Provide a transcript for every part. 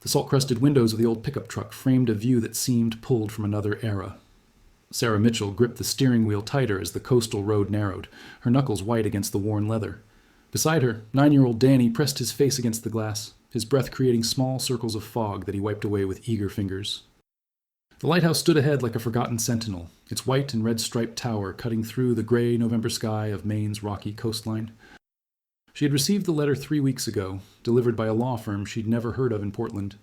The salt-crusted windows of the old pickup truck framed a view that seemed pulled from another era. Sarah Mitchell gripped the steering wheel tighter as the coastal road narrowed, her knuckles white against the worn leather. Beside her, 9-year-old Danny pressed his face against the glass, his breath creating small circles of fog that he wiped away with eager fingers. The lighthouse stood ahead like a forgotten sentinel, its white and red striped tower cutting through the gray November sky of Maine's rocky coastline. She had received the letter 3 weeks ago, delivered by a law firm she'd never heard of in Portland.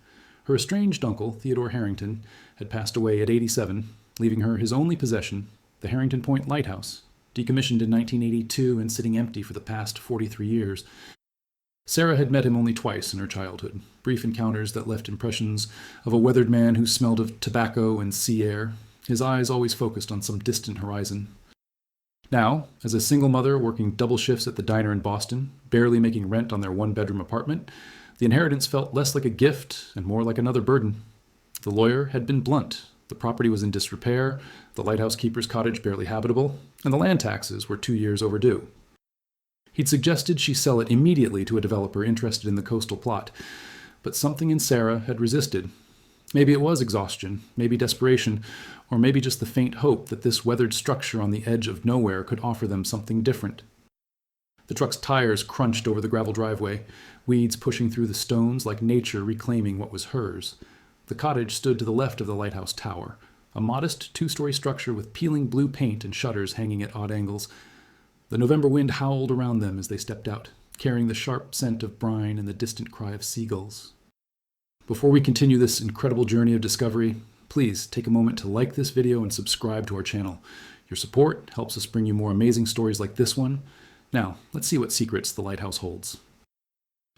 Her estranged uncle, Theodore Harrington, had passed away at 87, leaving her his only possession, the Harrington Point Lighthouse, decommissioned in 1982 and sitting empty for the past 43 years. Sarah had met him only twice in her childhood, brief encounters that left impressions of a weathered man who smelled of tobacco and sea air, his eyes always focused on some distant horizon. Now, as a single mother working double shifts at the diner in Boston, barely making rent on their one-bedroom apartment, the inheritance felt less like a gift and more like another burden. The lawyer had been blunt. The property was in disrepair, the lighthouse keeper's cottage barely habitable, and the land taxes were 2 years overdue. He'd suggested she sell it immediately to a developer interested in the coastal plot, but something in Sarah had resisted. Maybe it was exhaustion, maybe desperation, or maybe just the faint hope that this weathered structure on the edge of nowhere could offer them something different. The truck's tires crunched over the gravel driveway, weeds pushing through the stones like nature reclaiming what was hers. The cottage stood to the left of the lighthouse tower, a modest 2-story structure with peeling blue paint and shutters hanging at odd angles. The November wind howled around them as they stepped out, carrying the sharp scent of brine and the distant cry of seagulls. Before we continue this incredible journey of discovery, please take a moment to like this video and subscribe to our channel. Your support helps us bring you more amazing stories like this one. Now, let's see what secrets the lighthouse holds.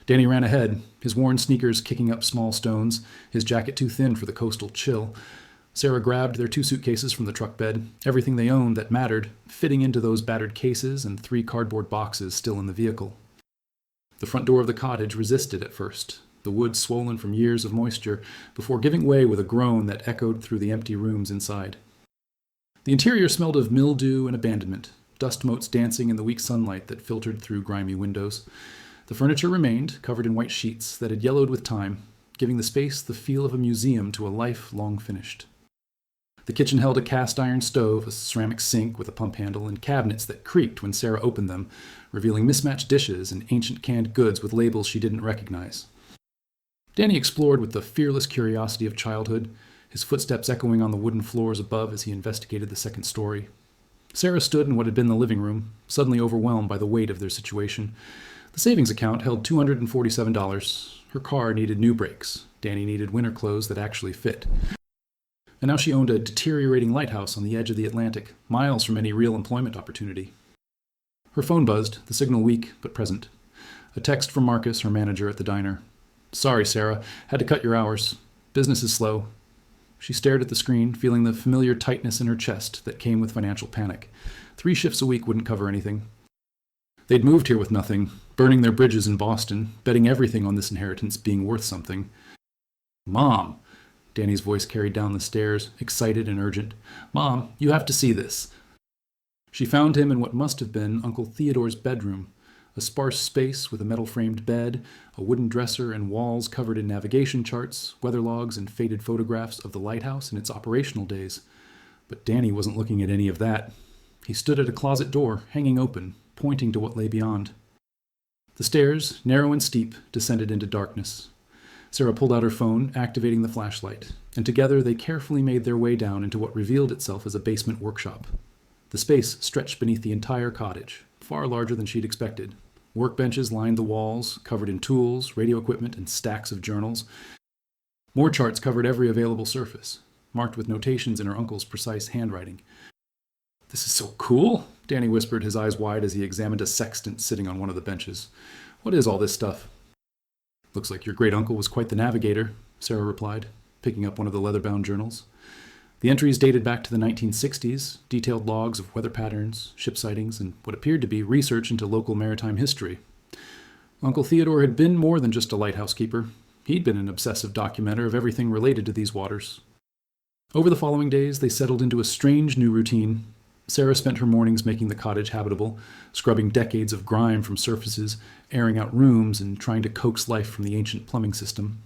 Danny ran ahead, his worn sneakers kicking up small stones, his jacket too thin for the coastal chill. Sarah grabbed their 2 suitcases from the truck bed, everything they owned that mattered, fitting into those battered cases and 3 cardboard boxes still in the vehicle. The front door of the cottage resisted at first, the wood swollen from years of moisture, before giving way with a groan that echoed through the empty rooms inside. The interior smelled of mildew and abandonment, dust motes dancing in the weak sunlight that filtered through grimy windows. The furniture remained, covered in white sheets that had yellowed with time, giving the space the feel of a museum to a life long finished. The kitchen held a cast-iron stove, a ceramic sink with a pump handle, and cabinets that creaked when Sarah opened them, revealing mismatched dishes and ancient canned goods with labels she didn't recognize. Danny explored with the fearless curiosity of childhood, his footsteps echoing on the wooden floors above as he investigated the second story. Sarah stood in what had been the living room, suddenly overwhelmed by the weight of their situation. The savings account held $247. Her car needed new brakes. Danny needed winter clothes that actually fit. And now she owned a deteriorating lighthouse on the edge of the Atlantic, miles from any real employment opportunity. Her phone buzzed, the signal weak but present. A text from Marcus, her manager at the diner. "Sorry, Sarah. Had to cut your hours. Business is slow." She stared at the screen, feeling the familiar tightness in her chest that came with financial panic. 3 shifts a week wouldn't cover anything. They'd moved here with nothing, burning their bridges in Boston, betting everything on this inheritance being worth something. "Mom!" Danny's voice carried down the stairs, excited and urgent. "Mom, you have to see this." She found him in what must have been Uncle Theodore's bedroom, a sparse space with a metal-framed bed, a wooden dresser, and walls covered in navigation charts, weather logs, and faded photographs of the lighthouse in its operational days. But Danny wasn't looking at any of that. He stood at a closet door, hanging open, pointing to what lay beyond. The stairs, narrow and steep, descended into darkness. Sarah pulled out her phone, activating the flashlight, and together they carefully made their way down into what revealed itself as a basement workshop. The space stretched beneath the entire cottage, far larger than she'd expected. Workbenches lined the walls, covered in tools, radio equipment, and stacks of journals. More charts covered every available surface, marked with notations in her uncle's precise handwriting. "This is so cool," Danny whispered, his eyes wide as he examined a sextant sitting on one of the benches. "What is all this stuff?" "Looks like your great-uncle was quite the navigator," Sarah replied, picking up one of the leather-bound journals. The entries dated back to the 1960s, detailed logs of weather patterns, ship sightings, and what appeared to be research into local maritime history. Uncle Theodore had been more than just a lighthouse keeper. He'd been an obsessive documenter of everything related to these waters. Over the following days, they settled into a strange new routine. Sarah spent her mornings making the cottage habitable, scrubbing decades of grime from surfaces, airing out rooms, and trying to coax life from the ancient plumbing system.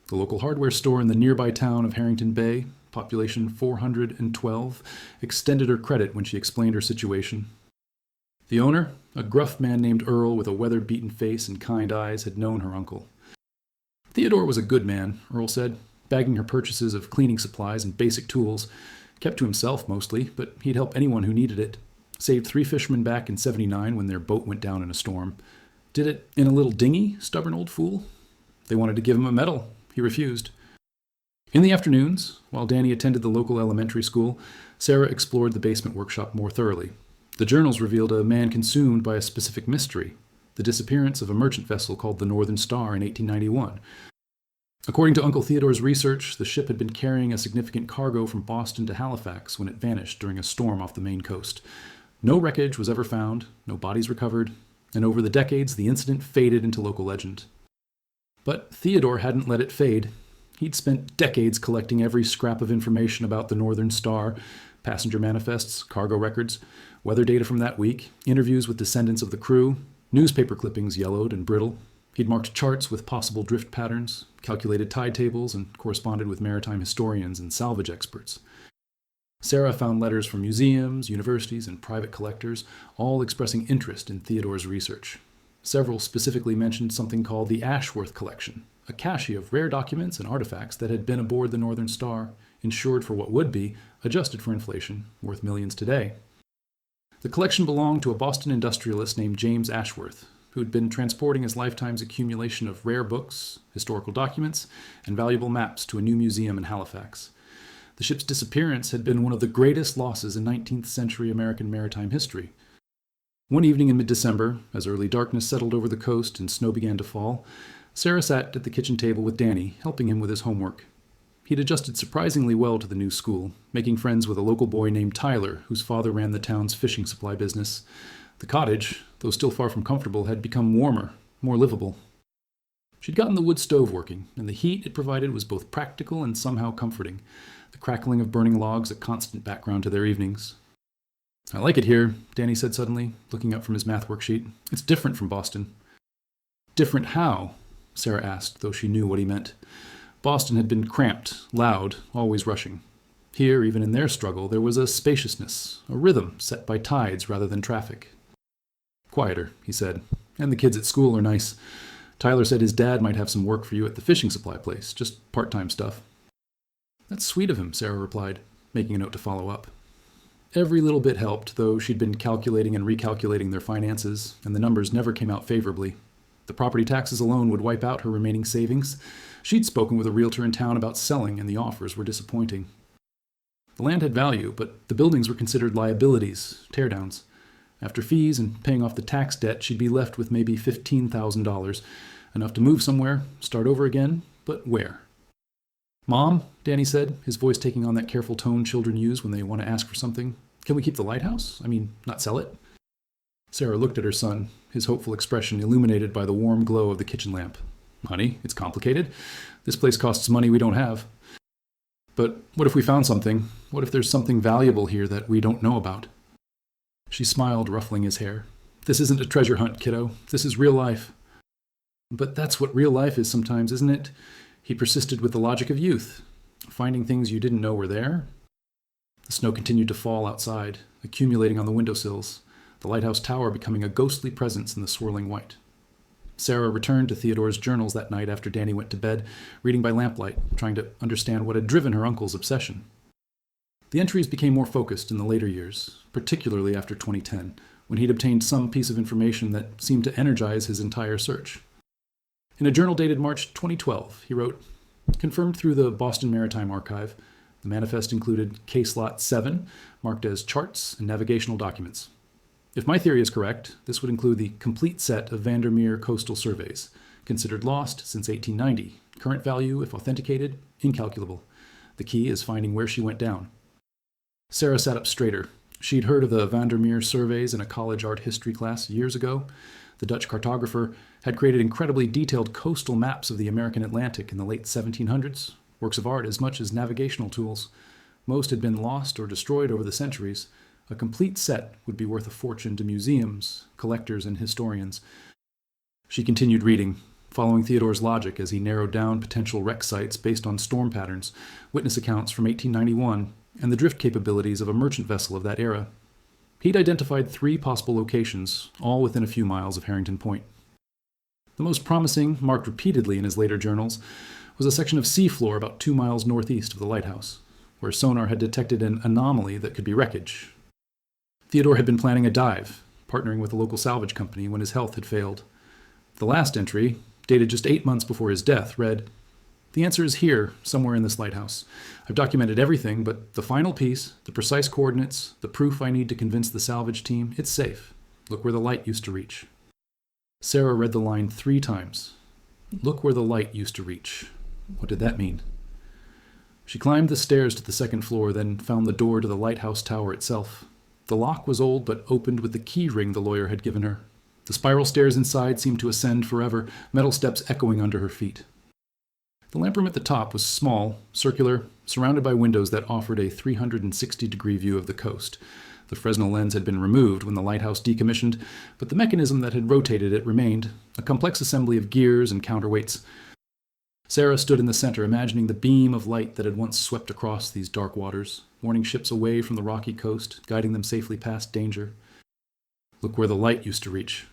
The local hardware store in the nearby town of Harrington Bay, population 412, extended her credit when she explained her situation. The owner, a gruff man named Earl with a weather-beaten face and kind eyes, had known her uncle. Theodore was a good man, Earl said, bagging her purchases of cleaning supplies and basic tools. Kept to himself mostly, but he'd help anyone who needed it. Saved 3 fishermen back in '79 when their boat went down in a storm. Did it in a little dinghy, stubborn old fool. They wanted to give him a medal. He refused. In the afternoons, while Danny attended the local elementary school, Sarah explored the basement workshop more thoroughly. The journals revealed a man consumed by a specific mystery, the disappearance of a merchant vessel called the Northern Star in 1891. According to Uncle Theodore's research, the ship had been carrying a significant cargo from Boston to Halifax when it vanished during a storm off the Maine coast. No wreckage was ever found, no bodies recovered, and over the decades the incident faded into local legend. But Theodore hadn't let it fade. He'd spent decades collecting every scrap of information about the Northern Star, passenger manifests, cargo records, weather data from that week, interviews with descendants of the crew, newspaper clippings yellowed and brittle. He'd marked charts with possible drift patterns, calculated tide tables, and corresponded with maritime historians and salvage experts. Sarah found letters from museums, universities, and private collectors, all expressing interest in Theodore's research. Several specifically mentioned something called the Ashworth Collection, a cache of rare documents and artifacts that had been aboard the Northern Star, insured for what would be, adjusted for inflation, worth millions today. The collection belonged to a Boston industrialist named James Ashworth, who'd been transporting his lifetime's accumulation of rare books, historical documents, and valuable maps to a new museum in Halifax. The ship's disappearance had been one of the greatest losses in 19th century American maritime history. One evening in mid-December, as early darkness settled over the coast and snow began to fall, Sarah sat at the kitchen table with Danny, helping him with his homework. He'd adjusted surprisingly well to the new school, making friends with a local boy named Tyler, whose father ran the town's fishing supply business. The cottage, though still far from comfortable, had become warmer, more livable. She'd gotten the wood stove working, and the heat it provided was both practical and somehow comforting, the crackling of burning logs a constant background to their evenings. "I like it here," Danny said suddenly, looking up from his math worksheet. "It's different from Boston." "Different how?" Sarah asked, though she knew what he meant. Boston had been cramped, loud, always rushing. Here, even in their struggle, there was a spaciousness, a rhythm set by tides rather than traffic. "Quieter," he said, "and the kids at school are nice. Tyler said his dad might have some work for you at the fishing supply place, just part-time stuff." "That's sweet of him," Sarah replied, making a note to follow up. Every little bit helped, though she'd been calculating and recalculating their finances, and the numbers never came out favorably. The property taxes alone would wipe out her remaining savings. She'd spoken with a realtor in town about selling, and the offers were disappointing. The land had value, but the buildings were considered liabilities, teardowns. After fees and paying off the tax debt, she'd be left with maybe $15,000, enough to move somewhere, start over again, but where? "Mom," Danny said, his voice taking on that careful tone children use when they want to ask for something, "can we keep the lighthouse? I mean, not sell it?" Sarah looked at her son, his hopeful expression illuminated by the warm glow of the kitchen lamp. "Honey, it's complicated. This place costs money we don't have." "But what if we found something? What if there's something valuable here that we don't know about?" She smiled, ruffling his hair. "This isn't a treasure hunt, kiddo. This is real life." "But that's what real life is sometimes, isn't it?" He persisted with the logic of youth. "Finding things you didn't know were there." The snow continued to fall outside, accumulating on the windowsills, the lighthouse tower becoming a ghostly presence in the swirling white. Sarah returned to Theodore's journals that night after Danny went to bed, reading by lamplight, trying to understand what had driven her uncle's obsession. The entries became more focused in the later years, particularly after 2010, when he'd obtained some piece of information that seemed to energize his entire search. In a journal dated March 2012, he wrote, "Confirmed through the Boston Maritime Archive, the manifest included case lot 7, marked as charts and navigational documents. If my theory is correct, this would include the complete set of Vandermeer coastal surveys, considered lost since 1890. Current value, if authenticated, incalculable. The key is finding where she went down." Sarah sat up straighter. She'd heard of the Vandermeer surveys in a college art history class years ago. The Dutch cartographer had created incredibly detailed coastal maps of the American Atlantic in the late 1700s, works of art as much as navigational tools. Most had been lost or destroyed over the centuries. A complete set would be worth a fortune to museums, collectors, and historians. She continued reading. following Theodore's logic as he narrowed down potential wreck sites based on storm patterns, witness accounts from 1891, and the drift capabilities of a merchant vessel of that era. He'd identified 3 possible locations, all within a few miles of Harrington Point. The most promising, marked repeatedly in his later journals, was a section of seafloor about 2 miles northeast of the lighthouse, where sonar had detected an anomaly that could be wreckage. Theodore had been planning a dive, partnering with a local salvage company when his health had failed. The last entry, dated just 8 months before his death, read, "The answer is here, somewhere in this lighthouse. I've documented everything, but the final piece, the precise coordinates, the proof I need to convince the salvage team, it's safe. Look where the light used to reach." Sarah read the line 3 times. Look where the light used to reach. What did that mean? She climbed the stairs to the second floor, then found the door to the lighthouse tower itself. The lock was old, but opened with the key ring the lawyer had given her. The spiral stairs inside seemed to ascend forever, metal steps echoing under her feet. The lamp room at the top was small, circular, surrounded by windows that offered a 360-degree view of the coast. The Fresnel lens had been removed when the lighthouse decommissioned, but the mechanism that had rotated it remained, a complex assembly of gears and counterweights. Sarah stood in the center, imagining the beam of light that had once swept across these dark waters, warning ships away from the rocky coast, guiding them safely past danger. Look where the light used to reach.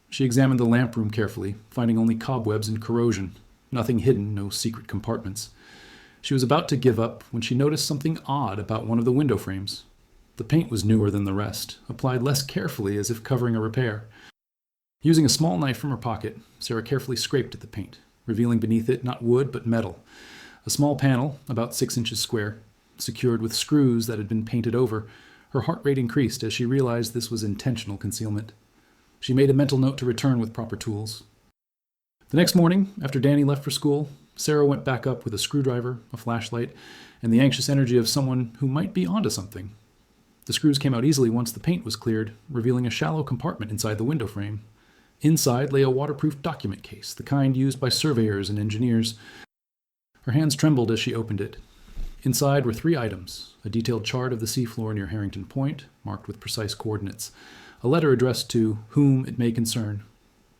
She examined the lamp room carefully, finding only cobwebs and corrosion. Nothing hidden, no secret compartments. She was about to give up when she noticed something odd about one of the window frames. The paint was newer than the rest, applied less carefully as if covering a repair. Using a small knife from her pocket, Sarah carefully scraped at the paint, revealing beneath it not wood but metal. A small panel, about 6 inches square, secured with screws that had been painted over. Her heart rate increased as she realized this was intentional concealment. She made a mental note to return with proper tools. The next morning, after Danny left for school, Sarah went back up with a screwdriver, a flashlight, and the anxious energy of someone who might be onto something. The screws came out easily once the paint was cleared, revealing a shallow compartment inside the window frame. Inside lay a waterproof document case, the kind used by surveyors and engineers. Her hands trembled as she opened it. Inside were 3 items: a detailed chart of the seafloor near Harrington Point, marked with precise coordinates, a letter addressed to whom it may concern,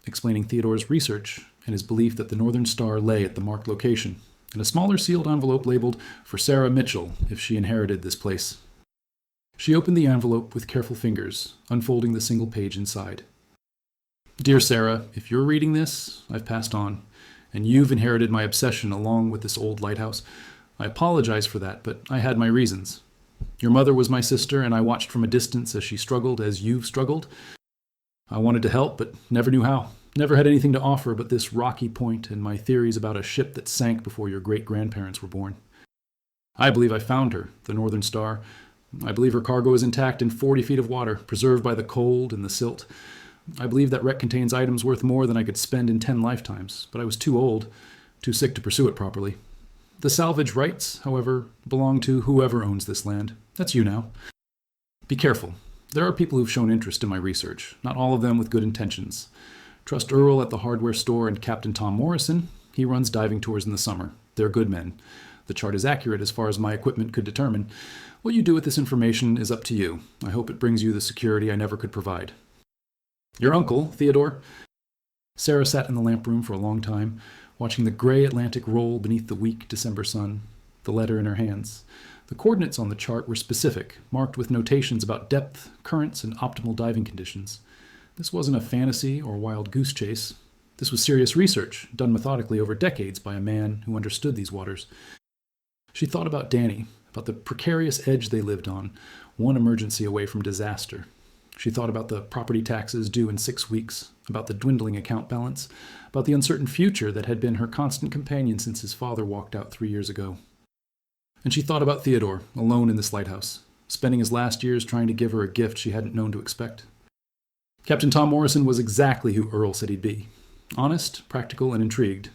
explaining Theodore's research and his belief that the Northern Star lay at the marked location, and a smaller sealed envelope labeled "For Sarah Mitchell, if she inherited this place." She opened the envelope with careful fingers, unfolding the single page inside. "Dear Sarah, if you're reading this, I've passed on, and you've inherited my obsession along with this old lighthouse. I apologize for that, but I had my reasons. Your mother was my sister, and I watched from a distance as she struggled as you've struggled. I wanted to help, but never knew how. Never had anything to offer but this rocky point and my theories about a ship that sank before your great-grandparents were born. I believe I found her, the Northern Star. I believe her cargo is intact in 40 feet of water, preserved by the cold and the silt. I believe that wreck contains items worth more than I could spend in 10 lifetimes, but I was too old, too sick to pursue it properly. The salvage rights, however, belong to whoever owns this land. That's you now. Be careful. There are people who've shown interest in my research, not all of them with good intentions. Trust Earl at the hardware store and Captain Tom Morrison. He runs diving tours in the summer. They're good men. The chart is accurate as far as my equipment could determine. What you do with this information is up to you. I hope it brings you the security I never could provide. Your uncle, Theodore." Sarah sat in the lamp room for a long time, watching the gray Atlantic roll beneath the weak December sun, the letter in her hands. The coordinates on the chart were specific, marked with notations about depth, currents, and optimal diving conditions. This wasn't a fantasy or wild goose chase. This was serious research, done methodically over decades by a man who understood these waters. She thought about Danny, about the precarious edge they lived on, one emergency away from disaster. She thought about the property taxes due in 6 weeks, about the dwindling account balance, about the uncertain future that had been her constant companion since his father walked out 3 years ago. And she thought about Theodore, alone in this lighthouse, spending his last years trying to give her a gift she hadn't known to expect. Captain Tom Morrison was exactly who Earl said he'd be: honest, practical, and intrigued.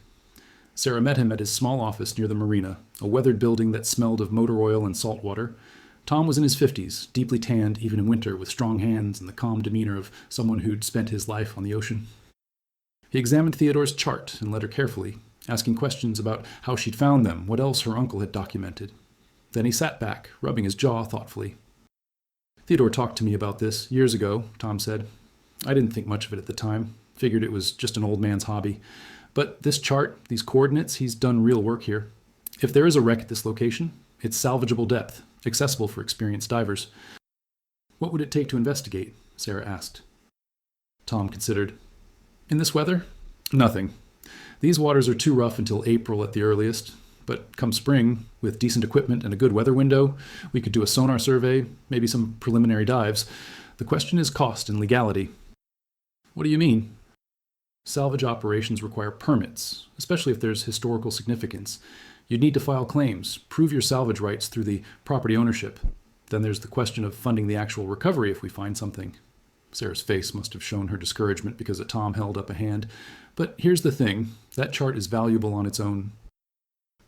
Sarah met him at his small office near the marina, a weathered building that smelled of motor oil and salt water. Tom was in his 50s, deeply tanned even in winter, with strong hands and the calm demeanor of someone who'd spent his life on the ocean. He examined Theodore's chart and letter carefully, asking questions about how she'd found them, what else her uncle had documented. Then he sat back, rubbing his jaw thoughtfully. "Theodore talked to me about this years ago," Tom said. "I didn't think much of it at the time, figured it was just an old man's hobby. But this chart, these coordinates, he's done real work here. If there is a wreck at this location, it's salvageable depth, accessible for experienced divers. What would it take to investigate? Sarah asked. Tom considered. In this weather? Nothing. These waters are too rough until April at the earliest, but come spring, with decent equipment and a good weather window, we could do a sonar survey, maybe some preliminary dives. The question is cost and legality. What do you mean? Salvage operations require permits, especially if there's historical significance. You'd need to file claims, prove your salvage rights through the property ownership. Then there's the question of funding the actual recovery if we find something. Sarah's face must have shown her discouragement because Tom held up a hand. But here's the thing, that chart is valuable on its own.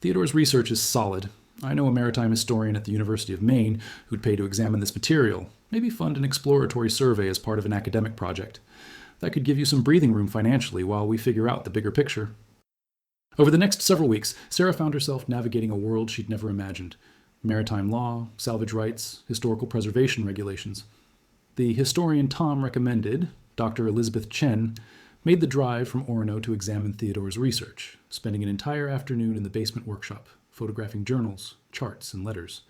Theodore's research is solid. I know a maritime historian at the University of Maine who'd pay to examine this material, maybe fund an exploratory survey as part of an academic project. That could give you some breathing room financially while we figure out the bigger picture. Over the next several weeks, Sarah found herself navigating a world she'd never imagined. Maritime law, salvage rights, historical preservation regulations. The historian Tom recommended, Dr. Elizabeth Chen, made the drive from Orono to examine Theodore's research, spending an entire afternoon in the basement workshop, photographing journals, charts, and letters.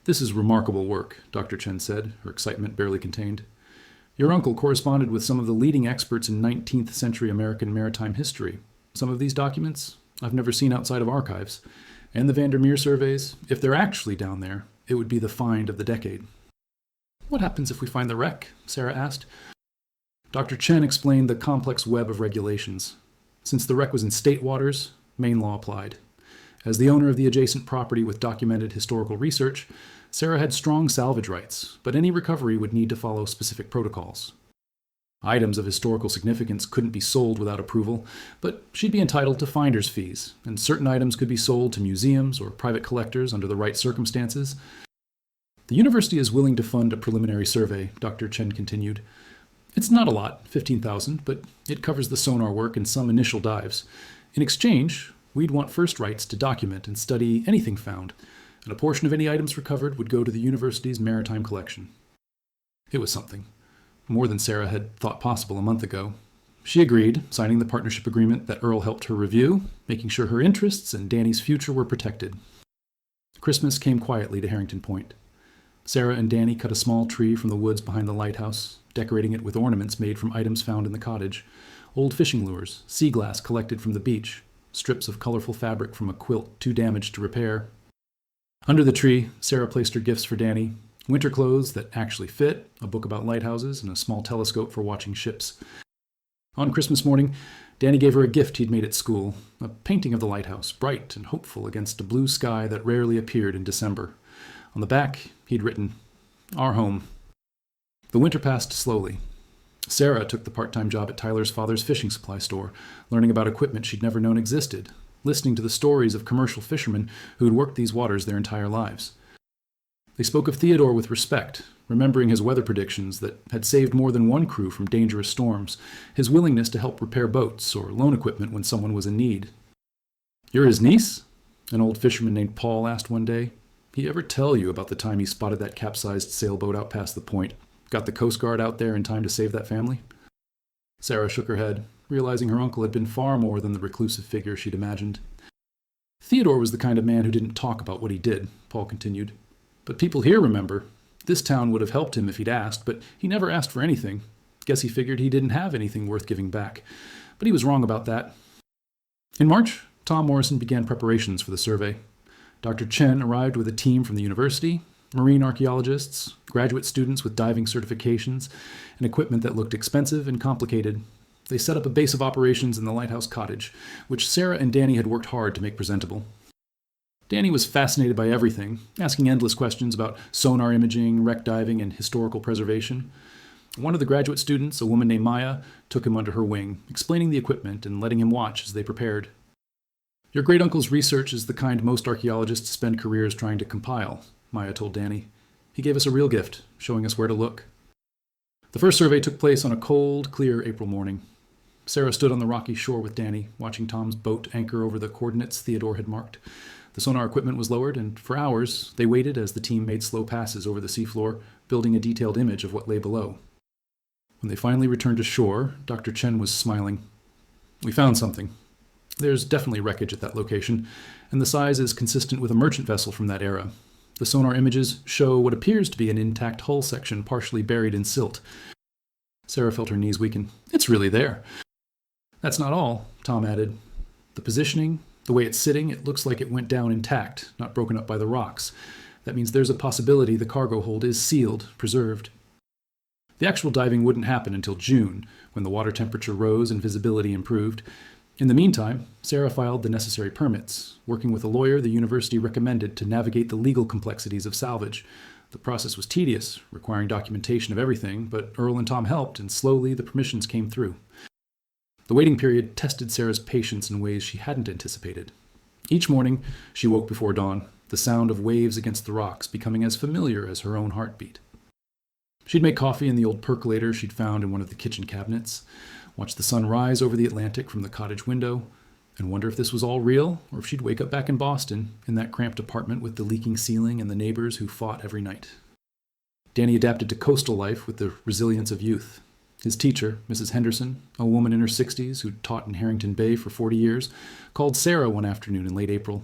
This is remarkable work, Dr. Chen said, her excitement barely contained. Your uncle corresponded with some of the leading experts in 19th century American maritime history. Some of these documents I've never seen outside of archives. And the Vandermeer surveys, if they're actually down there, it would be the find of the decade. What happens if we find the wreck? Sarah asked. Dr. Chen explained the complex web of regulations. Since the wreck was in state waters, Maine law applied. As the owner of the adjacent property with documented historical research, Sarah had strong salvage rights, but any recovery would need to follow specific protocols. Items of historical significance couldn't be sold without approval, but she'd be entitled to finder's fees, and certain items could be sold to museums or private collectors under the right circumstances. The university is willing to fund a preliminary survey, Dr. Chen continued. It's not a lot, $15,000, but it covers the sonar work and some initial dives. In exchange, we'd want first rights to document and study anything found, and a portion of any items recovered would go to the university's maritime collection. It was something. More than Sarah had thought possible a month ago. She agreed, signing the partnership agreement that Earl helped her review, making sure her interests and Danny's future were protected. Christmas came quietly to Harrington Point. Sarah and Danny cut a small tree from the woods behind the lighthouse, decorating it with ornaments made from items found in the cottage. Old fishing lures, sea glass collected from the beach, strips of colorful fabric from a quilt too damaged to repair. Under the tree, Sarah placed her gifts for Danny. Winter clothes that actually fit, a book about lighthouses, and a small telescope for watching ships. On Christmas morning, Danny gave her a gift he'd made at school, a painting of the lighthouse, bright and hopeful against a blue sky that rarely appeared in December. On the back, he'd written, "Our home." The winter passed slowly. Sarah took the part-time job at Tyler's father's fishing supply store, learning about equipment she'd never known existed, listening to the stories of commercial fishermen who'd worked these waters their entire lives. They spoke of Theodore with respect, remembering his weather predictions that had saved more than one crew from dangerous storms, his willingness to help repair boats or loan equipment when someone was in need. "You're his niece?" an old fisherman named Paul asked one day. "He ever tell you about the time he spotted that capsized sailboat out past the point, got the Coast Guard out there in time to save that family?" Sarah shook her head, realizing her uncle had been far more than the reclusive figure she'd imagined. "Theodore was the kind of man who didn't talk about what he did," Paul continued. "But people here remember. This town would have helped him if he'd asked, but he never asked for anything. Guess he figured he didn't have anything worth giving back. But he was wrong about that." In March, Tom Morrison began preparations for the survey. Dr. Chen arrived with a team from the university, marine archaeologists, graduate students with diving certifications, and equipment that looked expensive and complicated. They set up a base of operations in the Lighthouse cottage, which Sarah and Danny had worked hard to make presentable. Danny was fascinated by everything, asking endless questions about sonar imaging, wreck diving, and historical preservation. One of the graduate students, a woman named Maya, took him under her wing, explaining the equipment and letting him watch as they prepared. "Your great-uncle's research is the kind most archaeologists spend careers trying to compile," Maya told Danny. "He gave us a real gift, showing us where to look." The first survey took place on a cold, clear April morning. Sarah stood on the rocky shore with Danny, watching Tom's boat anchor over the coordinates Theodore had marked. The sonar equipment was lowered, and for hours they waited as the team made slow passes over the seafloor, building a detailed image of what lay below. When they finally returned to shore, Dr. Chen was smiling. We found something. There's definitely wreckage at that location, and the size is consistent with a merchant vessel from that era. The sonar images show what appears to be an intact hull section partially buried in silt. Sarah felt her knees weaken. It's really there. That's not all, Tom added. The positioning, the way it's sitting, it looks like it went down intact, not broken up by the rocks. That means there's a possibility the cargo hold is sealed, preserved. The actual diving wouldn't happen until June, when the water temperature rose and visibility improved. In the meantime, Sarah filed the necessary permits, working with a lawyer the university recommended to navigate the legal complexities of salvage. The process was tedious, requiring documentation of everything, but Earl and Tom helped, and slowly the permissions came through. The waiting period tested Sarah's patience in ways she hadn't anticipated. Each morning, she woke before dawn, the sound of waves against the rocks becoming as familiar as her own heartbeat. She'd make coffee in the old percolator she'd found in one of the kitchen cabinets, watch the sun rise over the Atlantic from the cottage window, and wonder if this was all real, or if she'd wake up back in Boston, in that cramped apartment with the leaking ceiling and the neighbors who fought every night. Danny adapted to coastal life with the resilience of youth. His teacher, Mrs. Henderson, a woman in her 60s who'd taught in Harrington Bay for 40 years, called Sarah one afternoon in late April.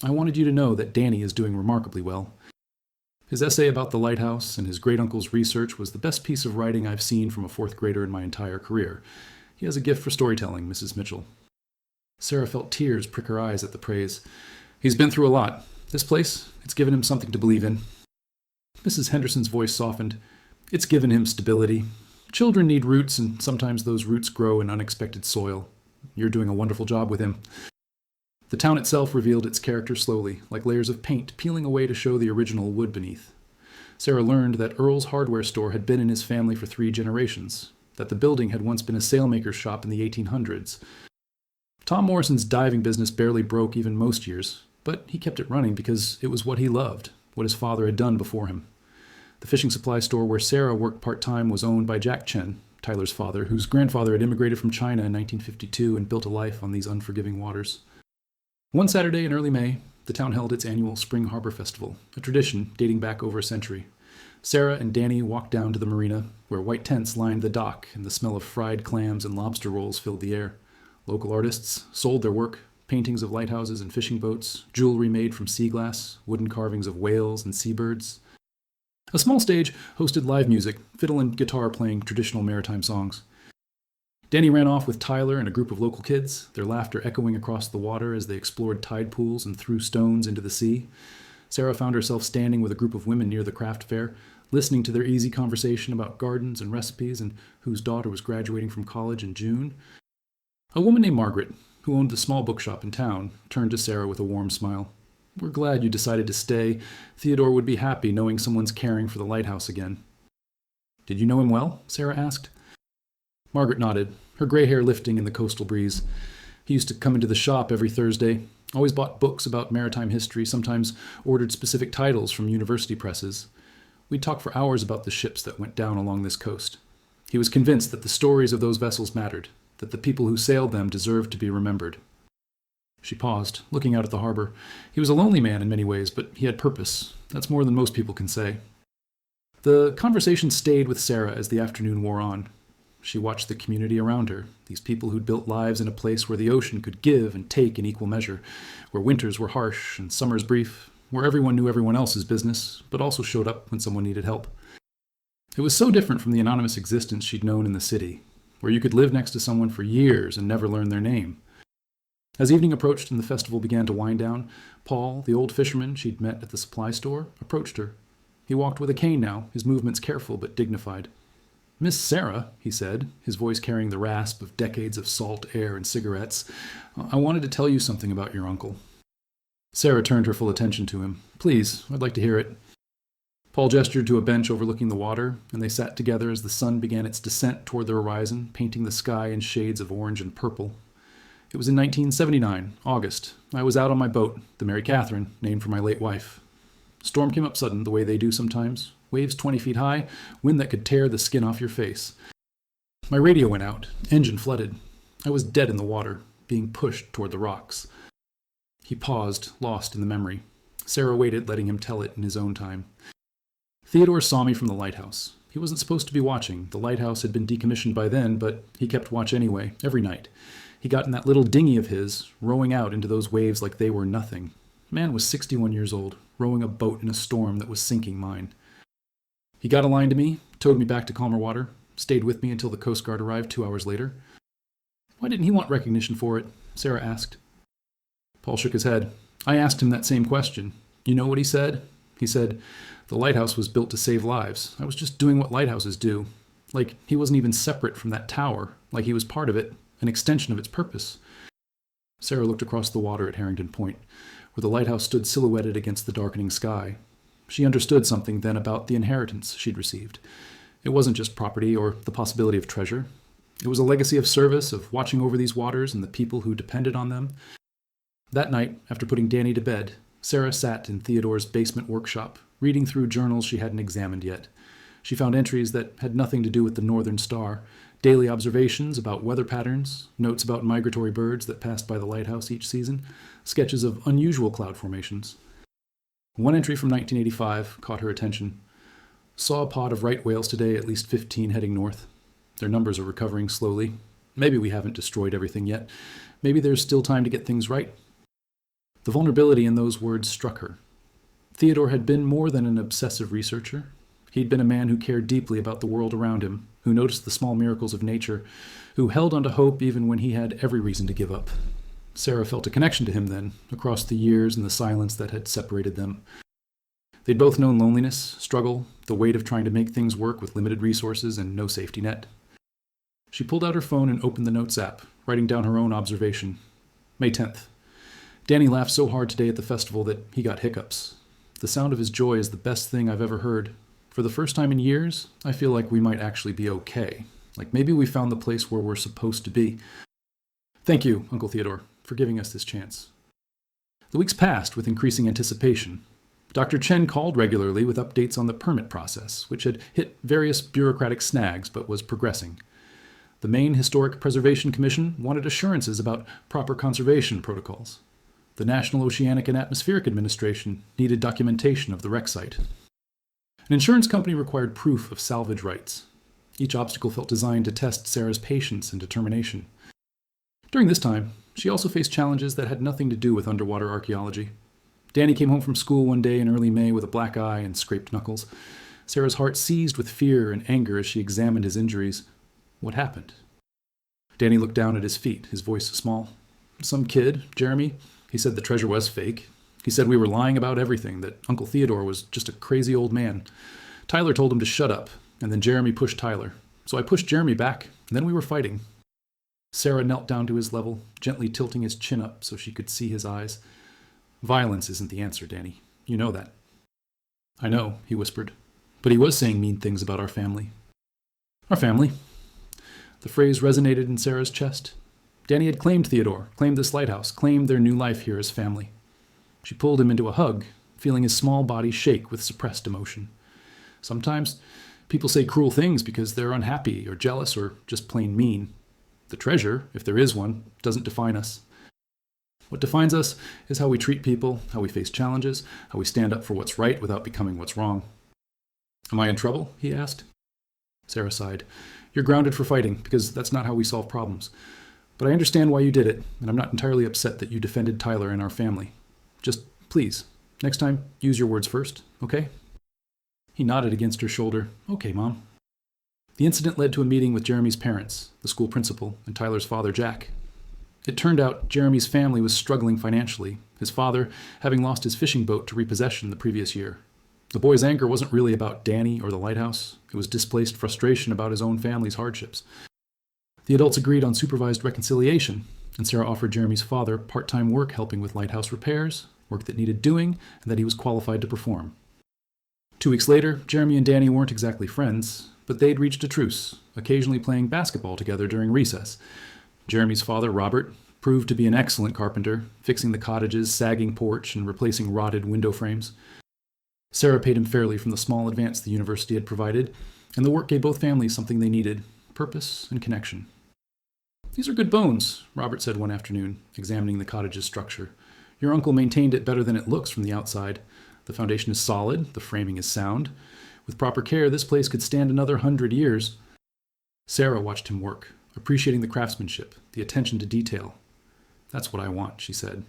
I wanted you to know that Danny is doing remarkably well. His essay about the Lighthouse and his great-uncle's research was the best piece of writing I've seen from a fourth grader in my entire career. He has a gift for storytelling, Mrs. Mitchell. Sarah felt tears prick her eyes at the praise. He's been through a lot. This place, it's given him something to believe in. Mrs. Henderson's voice softened. It's given him stability. Children need roots, and sometimes those roots grow in unexpected soil. You're doing a wonderful job with him. The town itself revealed its character slowly, like layers of paint peeling away to show the original wood beneath. Sarah learned that Earl's hardware store had been in his family for 3 generations, that the building had once been a sailmaker's shop in the 1800s. Tom Morrison's diving business barely broke even most years, but he kept it running because it was what he loved, what his father had done before him. The fishing supply store where Sarah worked part-time was owned by Jack Chen, Tyler's father, whose grandfather had immigrated from China in 1952 and built a life on these unforgiving waters. One Saturday in early May, the town held its annual Spring Harbor Festival, a tradition dating back over a century. Sarah and Danny walked down to the marina, where white tents lined the dock and the smell of fried clams and lobster rolls filled the air. Local artists sold their work, paintings of lighthouses and fishing boats, jewelry made from sea glass, wooden carvings of whales and seabirds. A small stage hosted live music, fiddle and guitar playing traditional maritime songs. Danny ran off with Tyler and a group of local kids, their laughter echoing across the water as they explored tide pools and threw stones into the sea. Sarah found herself standing with a group of women near the craft fair, listening to their easy conversation about gardens and recipes and whose daughter was graduating from college in June. A woman named Margaret, who owned the small bookshop in town, turned to Sarah with a warm smile. We're glad you decided to stay. Theodore would be happy knowing someone's caring for the lighthouse again. Did you know him well? Sarah asked. Margaret nodded, her gray hair lifting in the coastal breeze. He used to come into the shop every Thursday, always bought books about maritime history, sometimes ordered specific titles from university presses. We'd talk for hours about the ships that went down along this coast. He was convinced that the stories of those vessels mattered, that the people who sailed them deserved to be remembered. She paused, looking out at the harbor. He was a lonely man in many ways, but he had purpose. That's more than most people can say. The conversation stayed with Sarah as the afternoon wore on. She watched the community around her, these people who'd built lives in a place where the ocean could give and take in equal measure, where winters were harsh and summers brief, where everyone knew everyone else's business, but also showed up when someone needed help. It was so different from the anonymous existence she'd known in the city, where you could live next to someone for years and never learn their name. As evening approached and the festival began to wind down, Paul, the old fisherman she'd met at the supply store, approached her. He walked with a cane now, his movements careful but dignified. Miss Sarah, he said, his voice carrying the rasp of decades of salt air and cigarettes, I wanted to tell you something about your uncle. Sarah turned her full attention to him. Please, I'd like to hear it. Paul gestured to a bench overlooking the water, and they sat together as the sun began its descent toward the horizon, painting the sky in shades of orange and purple. It was in 1979, August. I was out on my boat, the Mary Catherine, named for my late wife. Storm came up sudden, the way they do sometimes. Waves 20 feet high, wind that could tear the skin off your face. My radio went out, engine flooded. I was dead in the water, being pushed toward the rocks. He paused, lost in the memory. Sarah waited, letting him tell it in his own time. Theodore saw me from the lighthouse. He wasn't supposed to be watching. The lighthouse had been decommissioned by then, but he kept watch anyway, every night. He got in that little dinghy of his, rowing out into those waves like they were nothing. The man was 61 years old, rowing a boat in a storm that was sinking mine. He got a line to me, towed me back to calmer water, stayed with me until the Coast Guard arrived 2 hours later. Why didn't he want recognition for it? Sarah asked. Paul shook his head. I asked him that same question. You know what he said? He said, the lighthouse was built to save lives. I was just doing what lighthouses do. Like he wasn't even separate from that tower, like he was part of it, an extension of its purpose. Sarah looked across the water at Harrington Point, where the lighthouse stood silhouetted against the darkening sky. She understood something then about the inheritance she'd received. It wasn't just property or the possibility of treasure. It was a legacy of service, of watching over these waters and the people who depended on them. That night, after putting Danny to bed, Sarah sat in Theodore's basement workshop, reading through journals she hadn't examined yet. She found entries that had nothing to do with the Northern Star, daily observations about weather patterns, notes about migratory birds that passed by the lighthouse each season, sketches of unusual cloud formations. One entry from 1985 caught her attention. Saw a pod of right whales today, at least 15 heading north. Their numbers are recovering slowly. Maybe we haven't destroyed everything yet. Maybe there's still time to get things right. The vulnerability in those words struck her. Theodore had been more than an obsessive researcher. He'd been a man who cared deeply about the world around him, who noticed the small miracles of nature, who held onto hope even when he had every reason to give up. Sarah felt a connection to him then, across the years and the silence that had separated them. They'd both known loneliness, struggle, the weight of trying to make things work with limited resources and no safety net. She pulled out her phone and opened the Notes app, writing down her own observation. May 10th. Danny laughed so hard today at the festival that he got hiccups. The sound of his joy is the best thing I've ever heard. For the first time in years, I feel like we might actually be okay. Like maybe we found the place where we're supposed to be. Thank you, Uncle Theodore, for giving us this chance. The weeks passed with increasing anticipation. Dr. Chen called regularly with updates on the permit process, which had hit various bureaucratic snags but was progressing. The Maine Historic Preservation Commission wanted assurances about proper conservation protocols. The National Oceanic and Atmospheric Administration needed documentation of the wreck site. An insurance company required proof of salvage rights. Each obstacle felt designed to test Sarah's patience and determination. During this time, she also faced challenges that had nothing to do with underwater archaeology. Danny came home from school one day in early May with a black eye and scraped knuckles. Sarah's heart seized with fear and anger as she examined his injuries. What happened? Danny looked down at his feet, his voice small. Some kid, Jeremy. He said the treasure was fake. He said we were lying about everything, that Uncle Theodore was just a crazy old man. Tyler told him to shut up, and then Jeremy pushed Tyler. So I pushed Jeremy back, and then we were fighting. Sarah knelt down to his level, gently tilting his chin up so she could see his eyes. Violence isn't the answer, Danny. You know that. I know, he whispered. But he was saying mean things about our family. Our family. The phrase resonated in Sarah's chest. Danny had claimed Theodore, claimed this lighthouse, claimed their new life here as family. She pulled him into a hug, feeling his small body shake with suppressed emotion. Sometimes people say cruel things because they're unhappy or jealous or just plain mean. The treasure, if there is one, doesn't define us. What defines us is how we treat people, how we face challenges, how we stand up for what's right without becoming what's wrong. Am I in trouble? He asked. Sarah sighed. You're grounded for fighting, because that's not how we solve problems. But I understand why you did it, and I'm not entirely upset that you defended Tyler and our family. Just, please, next time, use your words first, okay? He nodded against her shoulder. Okay, Mom. The incident led to a meeting with Jeremy's parents, the school principal, and Tyler's father, Jack. It turned out Jeremy's family was struggling financially, his father having lost his fishing boat to repossession the previous year. The boy's anger wasn't really about Danny or the lighthouse. It was displaced frustration about his own family's hardships. The adults agreed on supervised reconciliation, and Sarah offered Jeremy's father part-time work helping with lighthouse repairs, work that needed doing, and that he was qualified to perform. 2 weeks later, Jeremy and Danny weren't exactly friends, but they'd reached a truce, occasionally playing basketball together during recess. Jeremy's father, Robert, proved to be an excellent carpenter, fixing the cottage's sagging porch and replacing rotted window frames. Sarah paid him fairly from the small advance the university had provided, and the work gave both families something they needed, purpose and connection. These are good bones, Robert said one afternoon, examining the cottage's structure. Your uncle maintained it better than it looks from the outside. The foundation is solid, the framing is sound. With proper care, this place could stand another 100 years. Sarah watched him work, appreciating the craftsmanship, the attention to detail. That's what I want, she said.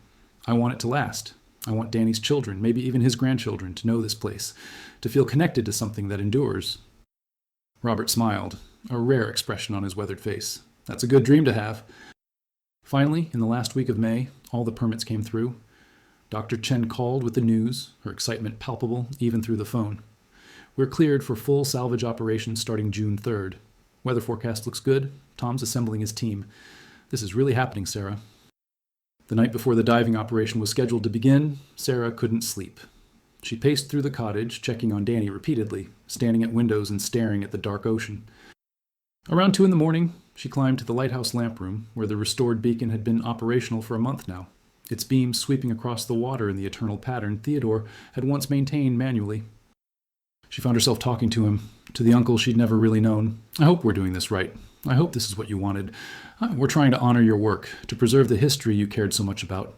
I want it to last. I want Danny's children, maybe even his grandchildren, to know this place, to feel connected to something that endures. Robert smiled, a rare expression on his weathered face. That's a good dream to have. Finally, in the last week of May, all the permits came through. Dr. Chen called with the news, her excitement palpable even through the phone. We're cleared for full salvage operations starting June 3rd. Weather forecast looks good. Tom's assembling his team. This is really happening, Sarah. The night before the diving operation was scheduled to begin, Sarah couldn't sleep. She paced through the cottage, checking on Danny repeatedly, standing at windows and staring at the dark ocean. Around 2 a.m, she climbed to the Lighthouse lamp room, where the restored beacon had been operational for a month now, its beams sweeping across the water in the eternal pattern Theodore had once maintained manually. She found herself talking to him, to the uncle she'd never really known. I hope we're doing this right. I hope this is what you wanted. We're trying to honor your work, to preserve the history you cared so much about.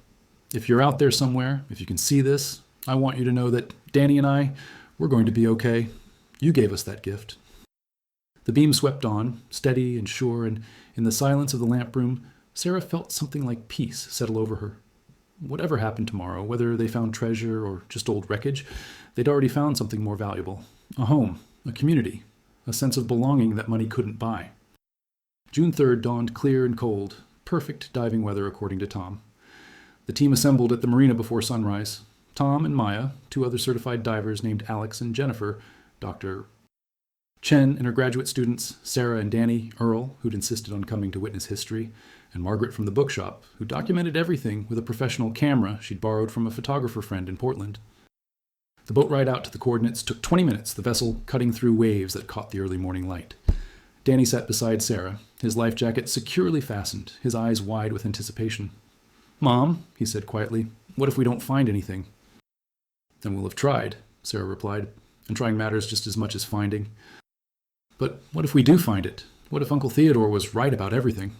If you're out there somewhere, if you can see this, I want you to know that Danny and we're going to be okay. You gave us that gift. The beam swept on, steady and sure, and in the silence of the lamp room, Sarah felt something like peace settle over her. Whatever happened tomorrow, whether they found treasure or just old wreckage, they'd already found something more valuable. A home, a community, a sense of belonging that money couldn't buy. June 3rd dawned clear and cold, perfect diving weather according to Tom. The team assembled at the marina before sunrise. Tom and Maya, 2 other certified divers named Alex and Jennifer, Dr. Chen and her graduate students, Sarah and Danny, Earl, who'd insisted on coming to witness history, and Margaret from the bookshop, who documented everything with a professional camera she'd borrowed from a photographer friend in Portland. The boat ride out to the coordinates took 20 minutes, the vessel cutting through waves that caught the early morning light. Danny sat beside Sarah, his life jacket securely fastened, his eyes wide with anticipation. "Mom," he said quietly, "what if we don't find anything?" "Then we'll have tried," Sarah replied, "and trying matters just as much as finding." "But what if we do find it? What if Uncle Theodore was right about everything?"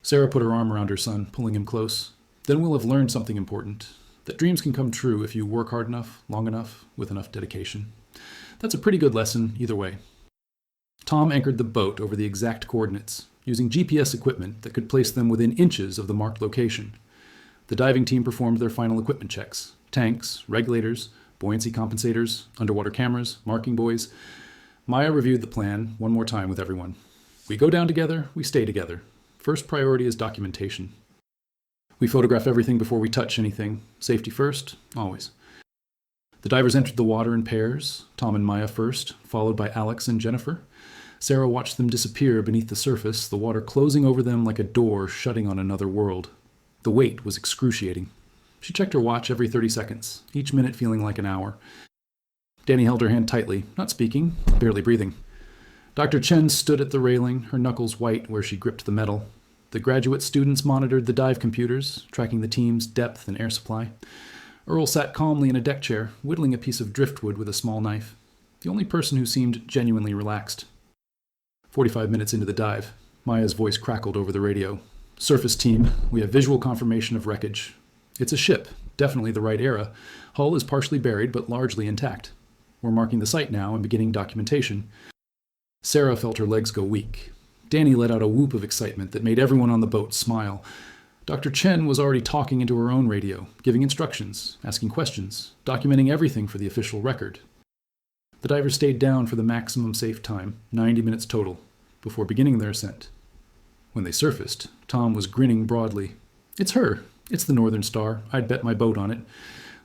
Sarah put her arm around her son, pulling him close. "Then we'll have learned something important, that dreams can come true if you work hard enough, long enough, with enough dedication. That's a pretty good lesson either way." Tom anchored the boat over the exact coordinates, using GPS equipment that could place them within inches of the marked location. The diving team performed their final equipment checks: tanks, regulators, buoyancy compensators, underwater cameras, marking buoys. Maya reviewed the plan one more time with everyone. "We go down together, we stay together. First priority is documentation. We photograph everything before we touch anything. Safety first, always." The divers entered the water in pairs, Tom and Maya first, followed by Alex and Jennifer. Sarah watched them disappear beneath the surface, the water closing over them like a door shutting on another world. The wait was excruciating. She checked her watch every 30 seconds, each minute feeling like an hour. Danny held her hand tightly, not speaking, barely breathing. Dr. Chen stood at the railing, her knuckles white where she gripped the metal. The graduate students monitored the dive computers, tracking the team's depth and air supply. Earl sat calmly in a deck chair, whittling a piece of driftwood with a small knife, the only person who seemed genuinely relaxed. 45 minutes into the dive, Maya's voice crackled over the radio. "Surface team, we have visual confirmation of wreckage. It's a ship, definitely the right era. Hull is partially buried, but largely intact. We're marking the site now and beginning documentation." Sarah felt her legs go weak. Danny let out a whoop of excitement that made everyone on the boat smile. Dr. Chen was already talking into her own radio, giving instructions, asking questions, documenting everything for the official record. The divers stayed down for the maximum safe time, 90 minutes total, before beginning their ascent. When they surfaced, Tom was grinning broadly. "It's her. It's the Northern Star. I'd bet my boat on it.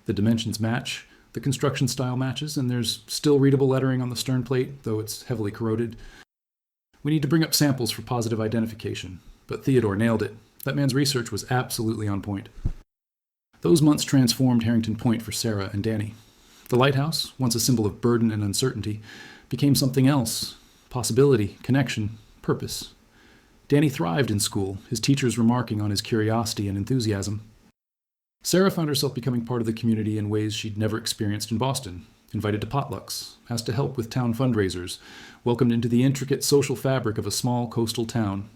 The dimensions match, the construction style matches, and there's still readable lettering on the stern plate, though it's heavily corroded. We need to bring up samples for positive identification, but Theodore nailed it. That man's research was absolutely on point." Those months transformed Harrington Point for Sarah and Danny. The lighthouse, once a symbol of burden and uncertainty, became something else: possibility, connection, purpose. Danny thrived in school, his teachers remarking on his curiosity and enthusiasm. Sarah found herself becoming part of the community in ways she'd never experienced in Boston, invited to potlucks, asked to help with town fundraisers, welcomed into the intricate social fabric of a small coastal town.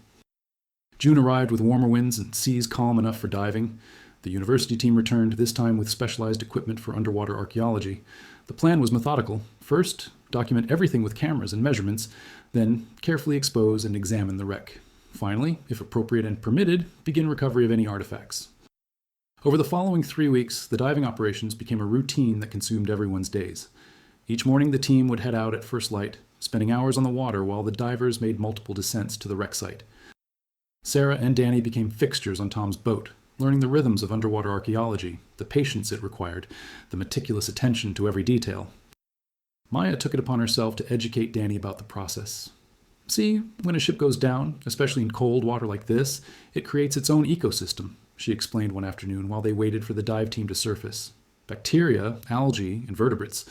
June arrived with warmer winds and seas calm enough for diving. The university team returned, this time with specialized equipment for underwater archaeology. The plan was methodical. First, document everything with cameras and measurements, then carefully expose and examine the wreck. Finally, if appropriate and permitted, begin recovery of any artifacts. Over the following 3 weeks, the diving operations became a routine that consumed everyone's days. Each morning, the team would head out at first light, spending hours on the water while the divers made multiple descents to the wreck site. Sarah and Danny became fixtures on Tom's boat, learning the rhythms of underwater archaeology, the patience it required, the meticulous attention to every detail. Maya took it upon herself to educate Danny about the process. See, when a ship goes down, especially in cold water like this, it creates its own ecosystem, she explained one afternoon while they waited for the dive team to surface. Bacteria, algae, and vertebrates,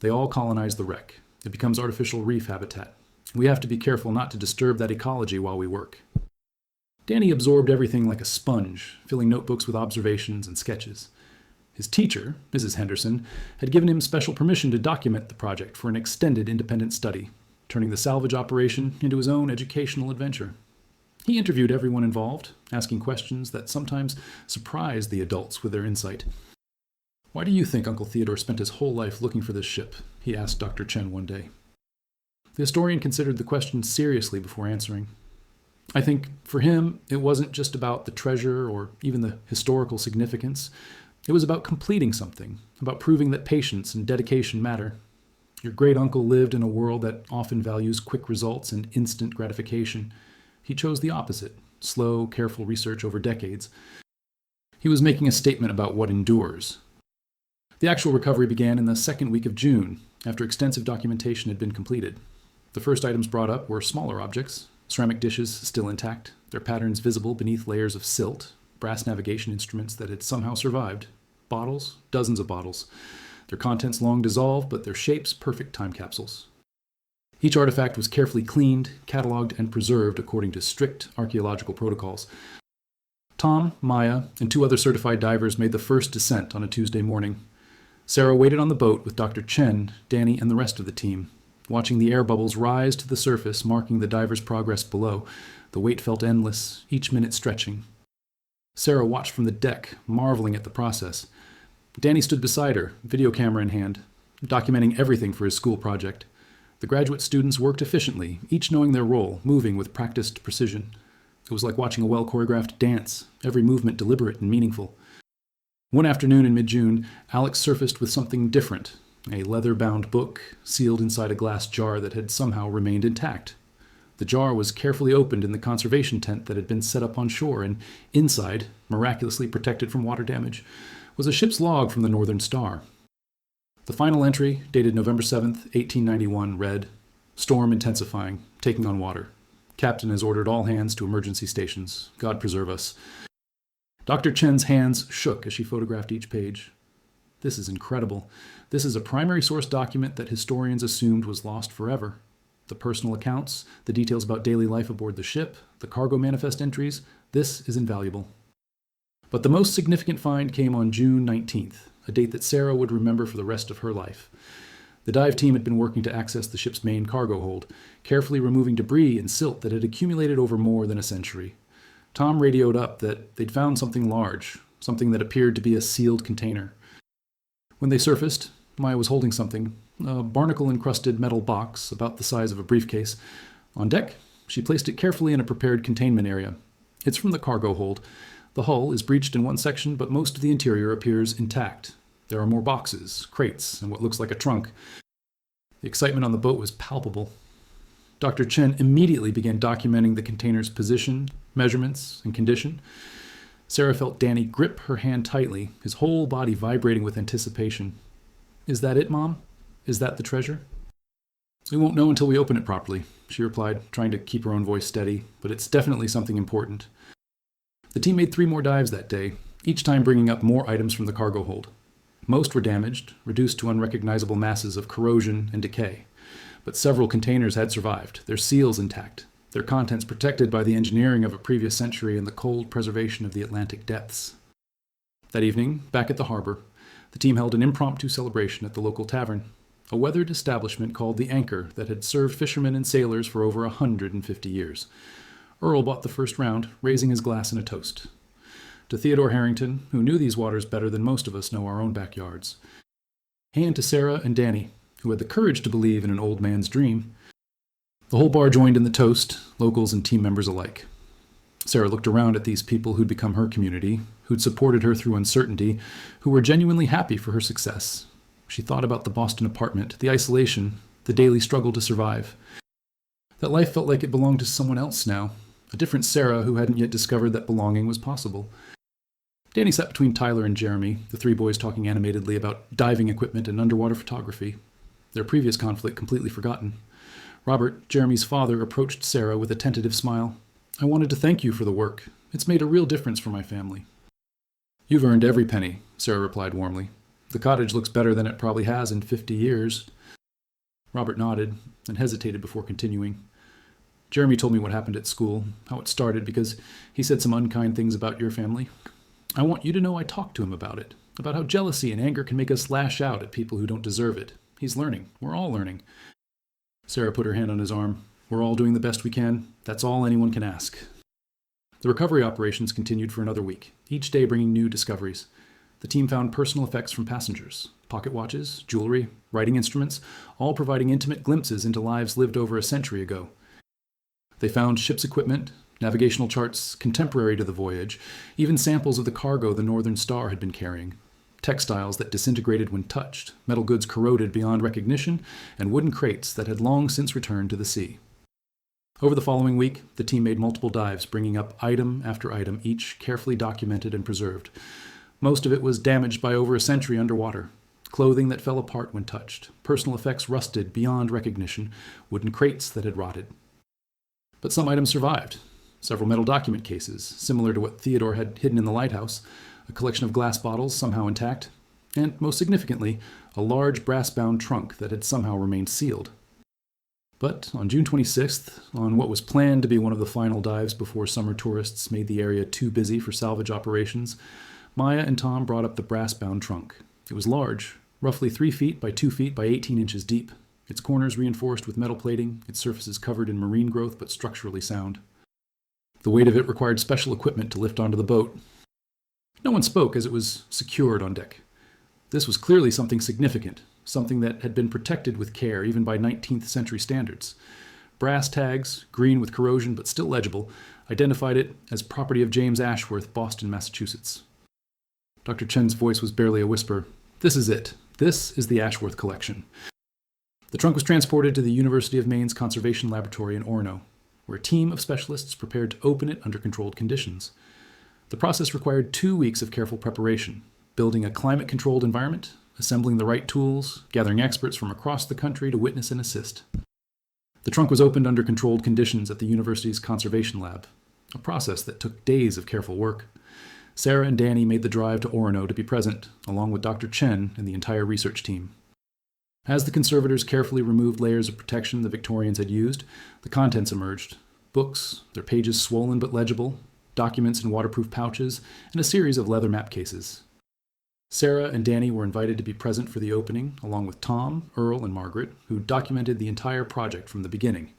they all colonize the wreck. It becomes artificial reef habitat. We have to be careful not to disturb that ecology while we work. Danny absorbed everything like a sponge, filling notebooks with observations and sketches. His teacher, Mrs. Henderson, had given him special permission to document the project for an extended independent study, turning the salvage operation into his own educational adventure. He interviewed everyone involved, asking questions that sometimes surprised the adults with their insight. "Why do you think Uncle Theodore spent his whole life looking for this ship?" he asked Dr. Chen one day. The historian considered the question seriously before answering. "I think, for him, it wasn't just about the treasure or even the historical significance. It was about completing something, about proving that patience and dedication matter. Your great-uncle lived in a world that often values quick results and instant gratification. He chose the opposite, slow, careful research over decades. He was making a statement about what endures." The actual recovery began in the second week of June, after extensive documentation had been completed. The first items brought up were smaller objects, ceramic dishes still intact, their patterns visible beneath layers of silt, brass navigation instruments that had somehow survived, bottles, dozens of bottles, their contents long dissolved, but their shapes perfect time capsules. Each artifact was carefully cleaned, cataloged, and preserved according to strict archaeological protocols. Tom, Maya, and 2 other certified divers made the first descent on a Tuesday morning. Sarah waited on the boat with Dr. Chen, Danny, and the rest of the team, watching the air bubbles rise to the surface, marking the divers' progress below. The wait felt endless, each minute stretching. Sarah watched from the deck, marveling at the process. Danny stood beside her, video camera in hand, documenting everything for his school project. The graduate students worked efficiently, each knowing their role, moving with practiced precision. It was like watching a well-choreographed dance, every movement deliberate and meaningful. One afternoon in mid-June, Alex surfaced with something different, a leather-bound book sealed inside a glass jar that had somehow remained intact. The jar was carefully opened in the conservation tent that had been set up on shore, and inside, miraculously protected from water damage, was a ship's log from the Northern Star. The final entry, dated November 7th, 1891, read, "Storm intensifying, taking on water. Captain has ordered all hands to emergency stations. God preserve us." Dr. Chen's hands shook as she photographed each page. "This is incredible. This is a primary source document that historians assumed was lost forever. The personal accounts, the details about daily life aboard the ship, the cargo manifest entries, this is invaluable." But the most significant find came on June 19th, a date that Sarah would remember for the rest of her life. The dive team had been working to access the ship's main cargo hold, carefully removing debris and silt that had accumulated over more than a century. Tom radioed up that they'd found something large, something that appeared to be a sealed container. When they surfaced, Maya was holding something, a barnacle-encrusted metal box about the size of a briefcase. On deck, she placed it carefully in a prepared containment area. It's from the cargo hold. The hull is breached in one section, but most of the interior appears intact. There are more boxes, crates, and what looks like a trunk. The excitement on the boat was palpable. Dr. Chen immediately began documenting the container's position, measurements, and condition. Sarah felt Danny grip her hand tightly, his whole body vibrating with anticipation. "Is that it, Mom? Is that the treasure?" "We won't know until we open it properly," she replied, trying to keep her own voice steady, "but it's definitely something important." The team made 3 more dives that day, each time bringing up more items from the cargo hold. Most were damaged, reduced to unrecognizable masses of corrosion and decay. But several containers had survived, their seals intact, their contents protected by the engineering of a previous century and the cold preservation of the Atlantic depths. That evening, back at the harbor, the team held an impromptu celebration at the local tavern, a weathered establishment called the Anchor that had served fishermen and sailors for over 150 years. Earl bought the first round, raising his glass in a toast. To Theodore Harrington, who knew these waters better than most of us know our own backyards. And to Sarah and Danny, who had the courage to believe in an old man's dream. The whole bar joined in the toast, locals and team members alike. Sarah looked around at these people who'd become her community, who'd supported her through uncertainty, who were genuinely happy for her success. She thought about the Boston apartment, the isolation, the daily struggle to survive. That life felt like it belonged to someone else now, a different Sarah who hadn't yet discovered that belonging was possible. Danny sat between Tyler and Jeremy, the three boys talking animatedly about diving equipment and underwater photography, their previous conflict completely forgotten. Robert, Jeremy's father, approached Sarah with a tentative smile. "I wanted to thank you for the work. It's made a real difference for my family." "You've earned every penny," Sarah replied warmly. "The cottage looks better than it probably has in 50 years. Robert nodded and hesitated before continuing. "Jeremy told me what happened at school, how it started, because he said some unkind things about your family. I want you to know I talked to him about it, about how jealousy and anger can make us lash out at people who don't deserve it. He's learning. We're all learning." Sarah put her hand on his arm. "We're all doing the best we can. That's all anyone can ask." The recovery operations continued for another week, each day bringing new discoveries. The team found personal effects from passengers, pocket watches, jewelry, writing instruments, all providing intimate glimpses into lives lived over a century ago. They found ship's equipment, navigational charts contemporary to the voyage, even samples of the cargo the Northern Star had been carrying, textiles that disintegrated when touched, metal goods corroded beyond recognition, and wooden crates that had long since returned to the sea. Over the following week, the team made multiple dives, bringing up item after item, each carefully documented and preserved. Most of it was damaged by over a century underwater. Clothing that fell apart when touched, personal effects rusted beyond recognition, wooden crates that had rotted. But some items survived. Several metal document cases, similar to what Theodore had hidden in the lighthouse, a collection of glass bottles somehow intact, and, most significantly, a large brass-bound trunk that had somehow remained sealed. But on June 26th, on what was planned to be one of the final dives before summer tourists made the area too busy for salvage operations, Maya and Tom brought up the brass-bound trunk. It was large, roughly 3 feet by 2 feet by 18 inches deep, its corners reinforced with metal plating, its surfaces covered in marine growth but structurally sound. The weight of it required special equipment to lift onto the boat. No one spoke as it was secured on deck. This was clearly something significant, something that had been protected with care even by 19th century standards. Brass tags, green with corrosion but still legible, identified it as property of James Ashworth, Boston, Massachusetts. Dr. Chen's voice was barely a whisper. "This is it. This is the Ashworth collection." The trunk was transported to the University of Maine's Conservation Laboratory in Orono, where a team of specialists prepared to open it under controlled conditions. The process required 2 weeks of careful preparation, building a climate-controlled environment, assembling the right tools, gathering experts from across the country to witness and assist. The trunk was opened under controlled conditions at the university's conservation lab, a process that took days of careful work. Sarah and Danny made the drive to Orono to be present, along with Dr. Chen and the entire research team. As the conservators carefully removed layers of protection the Victorians had used, the contents emerged. Books, their pages swollen but legible, documents in waterproof pouches, and a series of leather map cases. Sarah and Danny were invited to be present for the opening, along with Tom, Earl, and Margaret, who documented the entire project from the beginning.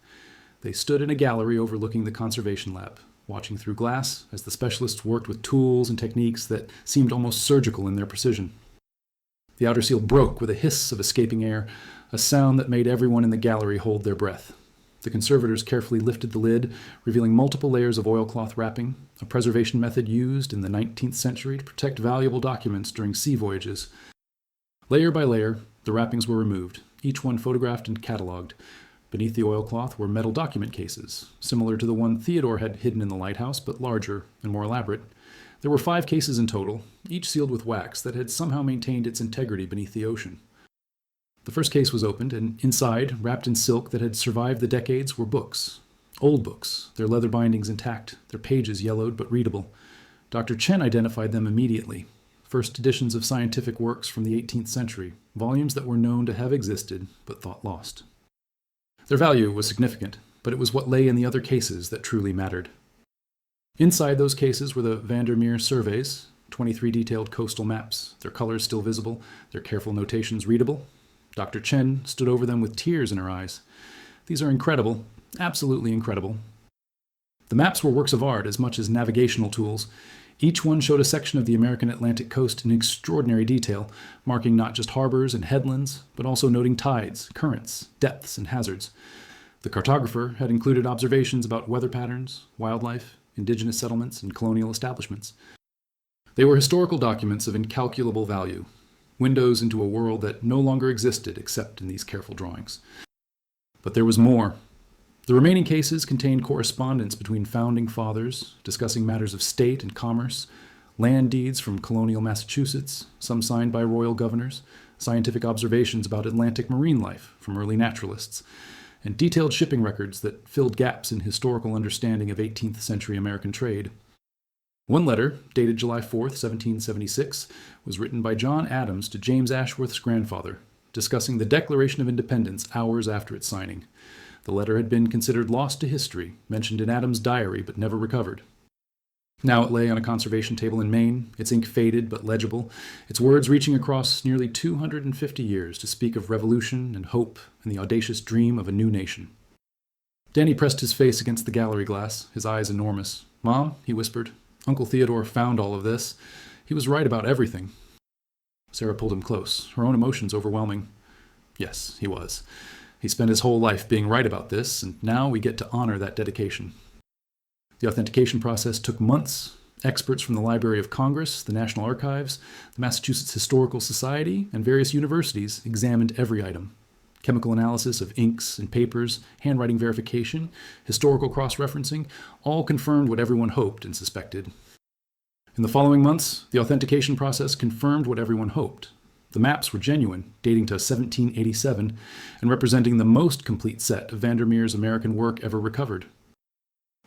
They stood in a gallery overlooking the conservation lab, watching through glass as the specialists worked with tools and techniques that seemed almost surgical in their precision. The outer seal broke with a hiss of escaping air, a sound that made everyone in the gallery hold their breath. The conservators carefully lifted the lid, revealing multiple layers of oilcloth wrapping, a preservation method used in the 19th century to protect valuable documents during sea voyages. Layer by layer, the wrappings were removed, each one photographed and catalogued. Beneath the oilcloth were metal document cases, similar to the one Theodore had hidden in the lighthouse, but larger and more elaborate. There were 5 cases in total, each sealed with wax that had somehow maintained its integrity beneath the ocean. The first case was opened, and inside, wrapped in silk that had survived the decades, were books. Old books, their leather bindings intact, their pages yellowed but readable. Dr. Chen identified them immediately. First editions of scientific works from the 18th century, volumes that were known to have existed but thought lost. Their value was significant, but it was what lay in the other cases that truly mattered. Inside those cases were the Vandermeer surveys, 23 detailed coastal maps, their colors still visible, their careful notations readable. Dr. Chen stood over them with tears in her eyes. "These are incredible, absolutely incredible." The maps were works of art as much as navigational tools. Each one showed a section of the American Atlantic coast in extraordinary detail, marking not just harbors and headlands, but also noting tides, currents, depths, and hazards. The cartographer had included observations about weather patterns, wildlife, indigenous settlements, and colonial establishments. They were historical documents of incalculable value, windows into a world that no longer existed except in these careful drawings. But there was more. The remaining cases contained correspondence between founding fathers, discussing matters of state and commerce, land deeds from colonial Massachusetts, some signed by royal governors, scientific observations about Atlantic marine life from early naturalists, and detailed shipping records that filled gaps in historical understanding of 18th century American trade. One letter, dated July 4th, 1776, was written by John Adams to James Ashworth's grandfather, discussing the Declaration of Independence hours after its signing. The letter had been considered lost to history, mentioned in Adams' diary but never recovered. Now it lay on a conservation table in Maine, its ink faded but legible, its words reaching across nearly 250 years to speak of revolution and hope and the audacious dream of a new nation. Danny pressed his face against the gallery glass, his eyes enormous. "Mom," he whispered, "Uncle Theodore found all of this. He was right about everything." Sarah pulled him close, her own emotions overwhelming. Yes, he was. He spent his whole life being right about this, and now we get to honor that dedication. The authentication process took months. Experts from the Library of Congress, the National Archives, the Massachusetts Historical Society, and various universities examined every item. Chemical analysis of inks and papers, handwriting verification, historical cross-referencing, all confirmed what everyone hoped and suspected. In the following months, the authentication process confirmed what everyone hoped. The maps were genuine, dating to 1787, and representing the most complete set of Vandermeer's American work ever recovered.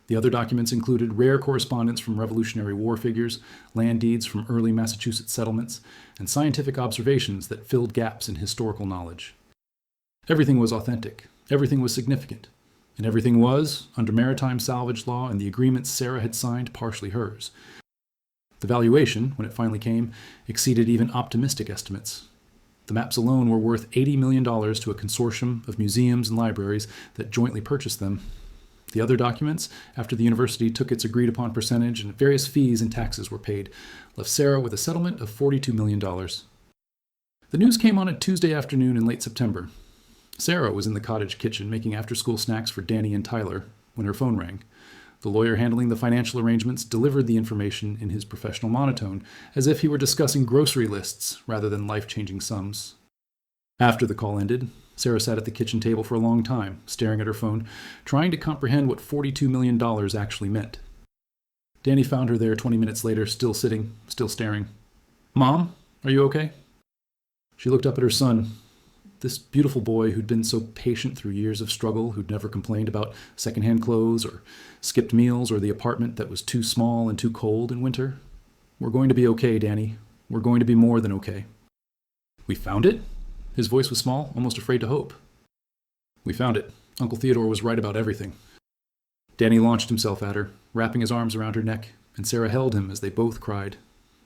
The other documents included rare correspondence from Revolutionary War figures, land deeds from early Massachusetts settlements, and scientific observations that filled gaps in historical knowledge. Everything was authentic, everything was significant, and everything was, under maritime salvage law and the agreements Sarah had signed, partially hers. The valuation, when it finally came, exceeded even optimistic estimates. The maps alone were worth $80 million to a consortium of museums and libraries that jointly purchased them. The other documents, after the university took its agreed-upon percentage and various fees and taxes were paid, left Sarah with a settlement of $42 million. The news came on a Tuesday afternoon in late September. Sarah was in the cottage kitchen making after-school snacks for Danny and Tyler when her phone rang. The lawyer handling the financial arrangements delivered the information in his professional monotone, as if he were discussing grocery lists rather than life-changing sums. After the call ended, Sarah sat at the kitchen table for a long time, staring at her phone, trying to comprehend what $42 million actually meant. Danny found her there 20 minutes later, still sitting, still staring. "Mom, are you okay?" She looked up at her son. This beautiful boy who'd been so patient through years of struggle, who'd never complained about secondhand clothes or skipped meals or the apartment that was too small and too cold in winter. "We're going to be okay, Danny. We're going to be more than okay." "We found it?" His voice was small, almost afraid to hope. "We found it. Uncle Theodore was right about everything." Danny launched himself at her, wrapping his arms around her neck, and Sarah held him as they both cried,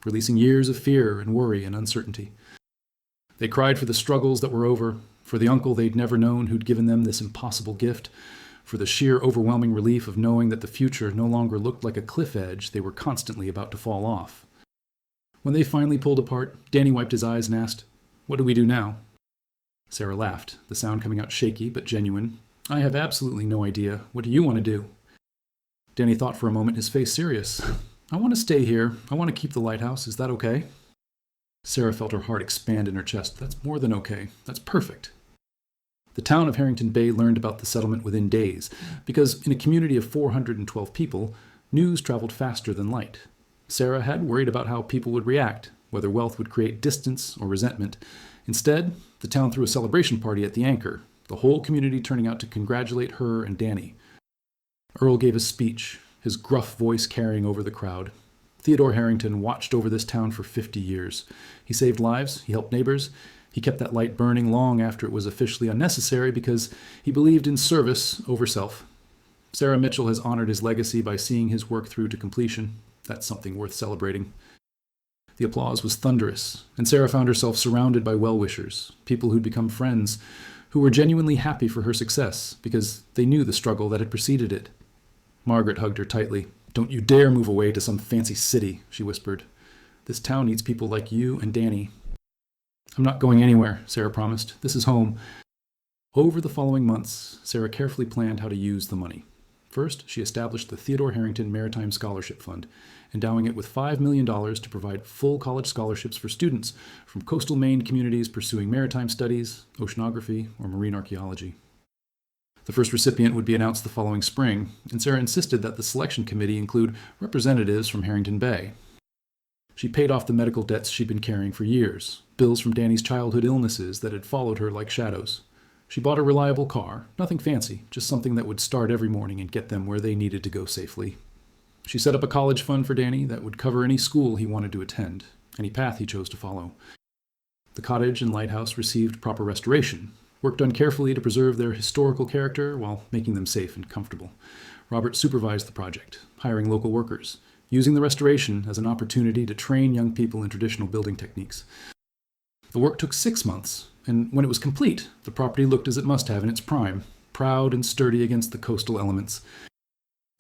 releasing years of fear and worry and uncertainty. They cried for the struggles that were over, for the uncle they'd never known who'd given them this impossible gift, for the sheer overwhelming relief of knowing that the future no longer looked like a cliff edge they were constantly about to fall off. When they finally pulled apart, Danny wiped his eyes and asked, "What do we do now?" Sarah laughed, the sound coming out shaky but genuine. "I have absolutely no idea. What do you want to do?" Danny thought for a moment, his face serious. "I want to stay here. I want to keep the lighthouse. Is that okay?" Sarah felt her heart expand in her chest. "That's more than okay. That's perfect." The town of Harrington Bay learned about the settlement within days, because in a community of 412 people, news traveled faster than light. Sarah had worried about how people would react, whether wealth would create distance or resentment. Instead, the town threw a celebration party at the Anchor, the whole community turning out to congratulate her and Danny. Earl gave a speech, his gruff voice carrying over the crowd. Theodore Harrington watched over this town for 50 years. He saved lives, he helped neighbors, he kept that light burning long after it was officially unnecessary because he believed in service over self. Sarah Mitchell has honored his legacy by seeing his work through to completion. That's something worth celebrating. The applause was thunderous, and Sarah found herself surrounded by well-wishers, people who'd become friends, who were genuinely happy for her success because they knew the struggle that had preceded it. Margaret hugged her tightly. "Don't you dare move away to some fancy city," she whispered. "This town needs people like you and Danny." "I'm not going anywhere," Sarah promised. "This is home." Over the following months, Sarah carefully planned how to use the money. First, she established the Theodore Harrington Maritime Scholarship Fund, endowing it with $5 million to provide full college scholarships for students from coastal Maine communities pursuing maritime studies, oceanography, or marine archaeology. The first recipient would be announced the following spring, and Sarah insisted that the selection committee include representatives from Harrington Bay. She paid off the medical debts she'd been carrying for years, bills from Danny's childhood illnesses that had followed her like shadows. She bought a reliable car, nothing fancy, just something that would start every morning and get them where they needed to go safely. She set up a college fund for Danny that would cover any school he wanted to attend, any path he chose to follow. The cottage and lighthouse received proper restoration, work done carefully to preserve their historical character while making them safe and comfortable. Robert supervised the project, hiring local workers, using the restoration as an opportunity to train young people in traditional building techniques. The work took 6 months, and when it was complete, the property looked as it must have in its prime, proud and sturdy against the coastal elements.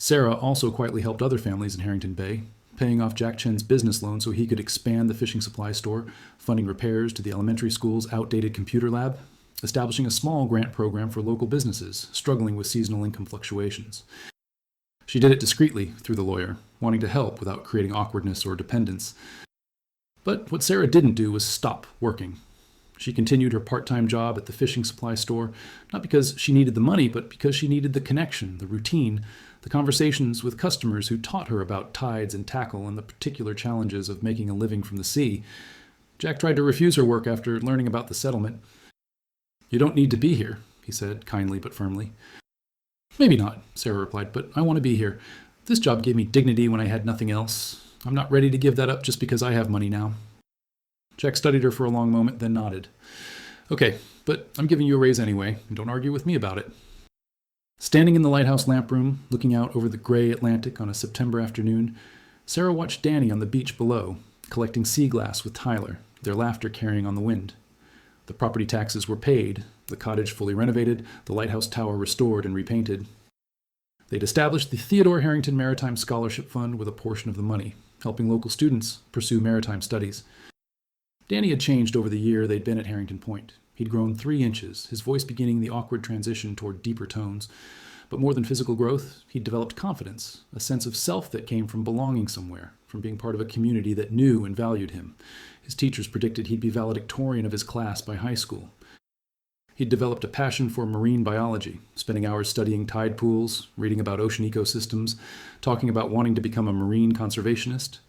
Sarah also quietly helped other families in Harrington Bay, paying off Jack Chen's business loan so he could expand the fishing supply store, funding repairs to the elementary school's outdated computer lab, establishing a small grant program for local businesses struggling with seasonal income fluctuations. She did it discreetly through the lawyer, wanting to help without creating awkwardness or dependence. But what Sarah didn't do was stop working. She continued her part-time job at the fishing supply store, not because she needed the money, but because she needed the connection, the routine, the conversations with customers who taught her about tides and tackle and the particular challenges of making a living from the sea. Jack tried to refuse her work after learning about the settlement. "You don't need to be here," he said, kindly but firmly. "Maybe not," Sarah replied, "but I want to be here. This job gave me dignity when I had nothing else. I'm not ready to give that up just because I have money now." Jack studied her for a long moment, then nodded. "Okay, but I'm giving you a raise anyway, and don't argue with me about it." Standing in the lighthouse lamp room, looking out over the gray Atlantic on a September afternoon, Sarah watched Danny on the beach below, collecting sea glass with Tyler, their laughter carrying on the wind. The property taxes were paid, the cottage fully renovated, the lighthouse tower restored and repainted. They'd established the Theodore Harrington Maritime Scholarship Fund with a portion of the money, helping local students pursue maritime studies. Danny had changed over the year they'd been at Harrington Point. He'd grown 3 inches, his voice beginning the awkward transition toward deeper tones. But more than physical growth, he'd developed confidence, a sense of self that came from belonging somewhere, from being part of a community that knew and valued him. His teachers predicted he'd be valedictorian of his class by high school. He'd developed a passion for marine biology, spending hours studying tide pools, reading about ocean ecosystems, talking about wanting to become a marine conservationist.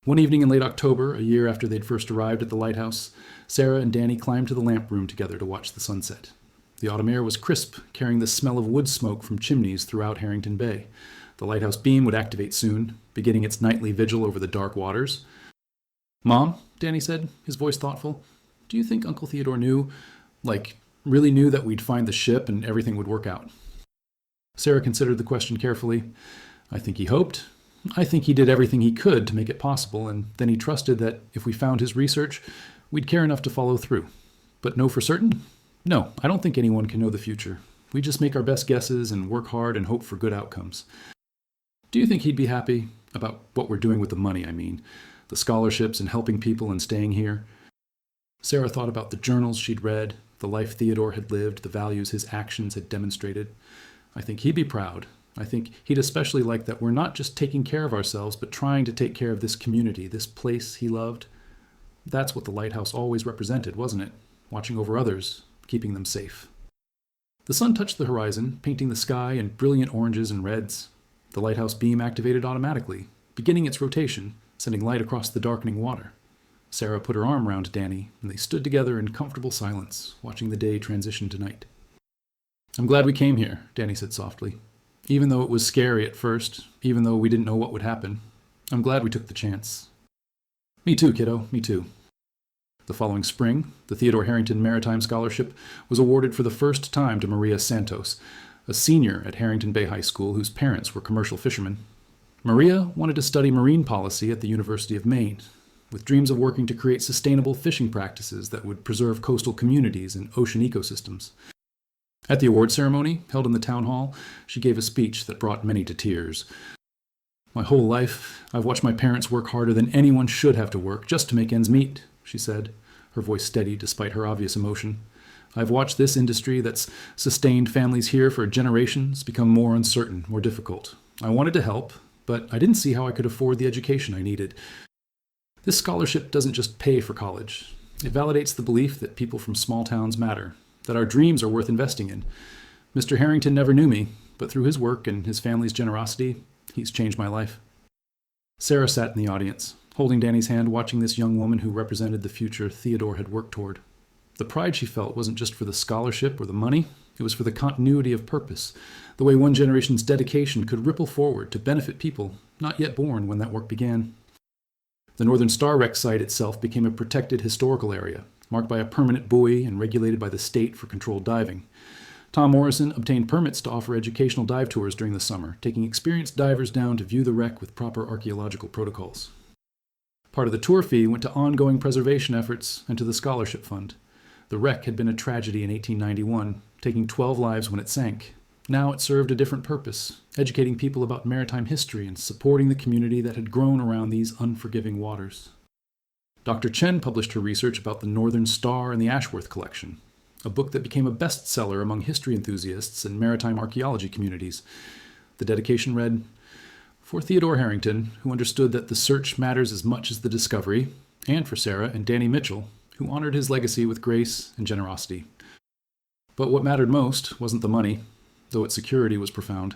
One evening in late October, a year after they'd first arrived at the lighthouse, Sarah and Danny climbed to the lamp room together to watch the sunset. The autumn air was crisp, carrying the smell of wood smoke from chimneys throughout Harrington Bay. The lighthouse beam would activate soon, beginning its nightly vigil over the dark waters. "Mom," Danny said, his voice thoughtful, "do you think Uncle Theodore knew, really knew that we'd find the ship and everything would work out?" Sarah considered the question carefully. "I think he hoped. I think he did everything he could to make it possible, and then he trusted that if we found his research, we'd care enough to follow through. But know for certain? No, I don't think anyone can know the future. We just make our best guesses and work hard and hope for good outcomes." "Do you think he'd be happy about what we're doing with the money, I mean? The scholarships and helping people and staying here?" Sarah thought about the journals she'd read, the life Theodore had lived, the values his actions had demonstrated. "I think he'd be proud. I think he'd especially like that we're not just taking care of ourselves, but trying to take care of this community, this place he loved." That's what the lighthouse always represented, wasn't it? Watching over others, keeping them safe. The sun touched the horizon, painting the sky in brilliant oranges and reds. The lighthouse beam activated automatically, beginning its rotation, sending light across the darkening water. Sarah put her arm around Danny, and they stood together in comfortable silence, watching the day transition to night. "I'm glad we came here," Danny said softly. "Even though it was scary at first, even though we didn't know what would happen, I'm glad we took the chance." "Me too, kiddo, me too." The following spring, the Theodore Harrington Maritime Scholarship was awarded for the first time to Maria Santos, a senior at Harrington Bay High School whose parents were commercial fishermen. Maria wanted to study marine policy at the University of Maine, with dreams of working to create sustainable fishing practices that would preserve coastal communities and ocean ecosystems. At the award ceremony, held in the town hall, she gave a speech that brought many to tears. "My whole life, I've watched my parents work harder than anyone should have to work just to make ends meet," she said, her voice steady despite her obvious emotion. I've watched this industry that's sustained families here for generations become more uncertain, more difficult. I wanted to help, but I didn't see how I could afford the education I needed. This scholarship doesn't just pay for college. It validates the belief that people from small towns matter, that our dreams are worth investing in. Mr. Harrington never knew me, but through his work and his family's generosity, he's changed my life. Sarah sat in the audience, holding Danny's hand, watching this young woman who represented the future Theodore had worked toward. The pride she felt wasn't just for the scholarship or the money, it was for the continuity of purpose, the way one generation's dedication could ripple forward to benefit people not yet born when that work began. The Northern Star wreck site itself became a protected historical area, marked by a permanent buoy and regulated by the state for controlled diving. Tom Morrison obtained permits to offer educational dive tours during the summer, taking experienced divers down to view the wreck with proper archaeological protocols. Part of the tour fee went to ongoing preservation efforts and to the scholarship fund. The wreck had been a tragedy in 1891, taking 12 lives when it sank. Now it served a different purpose, educating people about maritime history and supporting the community that had grown around these unforgiving waters. Dr. Chen published her research about the Northern Star and the Ashworth Collection, a book that became a bestseller among history enthusiasts and maritime archaeology communities. The dedication read, "For Theodore Harrington, who understood that the search matters as much as the discovery, and for Sarah and Danny Mitchell, who honored his legacy with grace and generosity." But what mattered most wasn't the money, though its security was profound.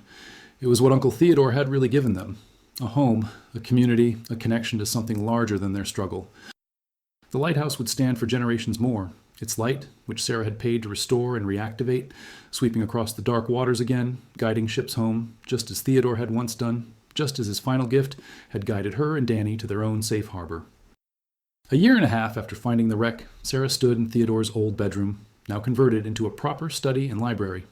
It was what Uncle Theodore had really given them: a home, a community, a connection to something larger than their struggle. The lighthouse would stand for generations more. Its light, which Sarah had paid to restore and reactivate, sweeping across the dark waters again, guiding ships home, just as Theodore had once done, just as his final gift had guided her and Danny to their own safe harbor. A year and a half after finding the wreck, Sarah stood in Theodore's old bedroom, now converted into a proper study and library.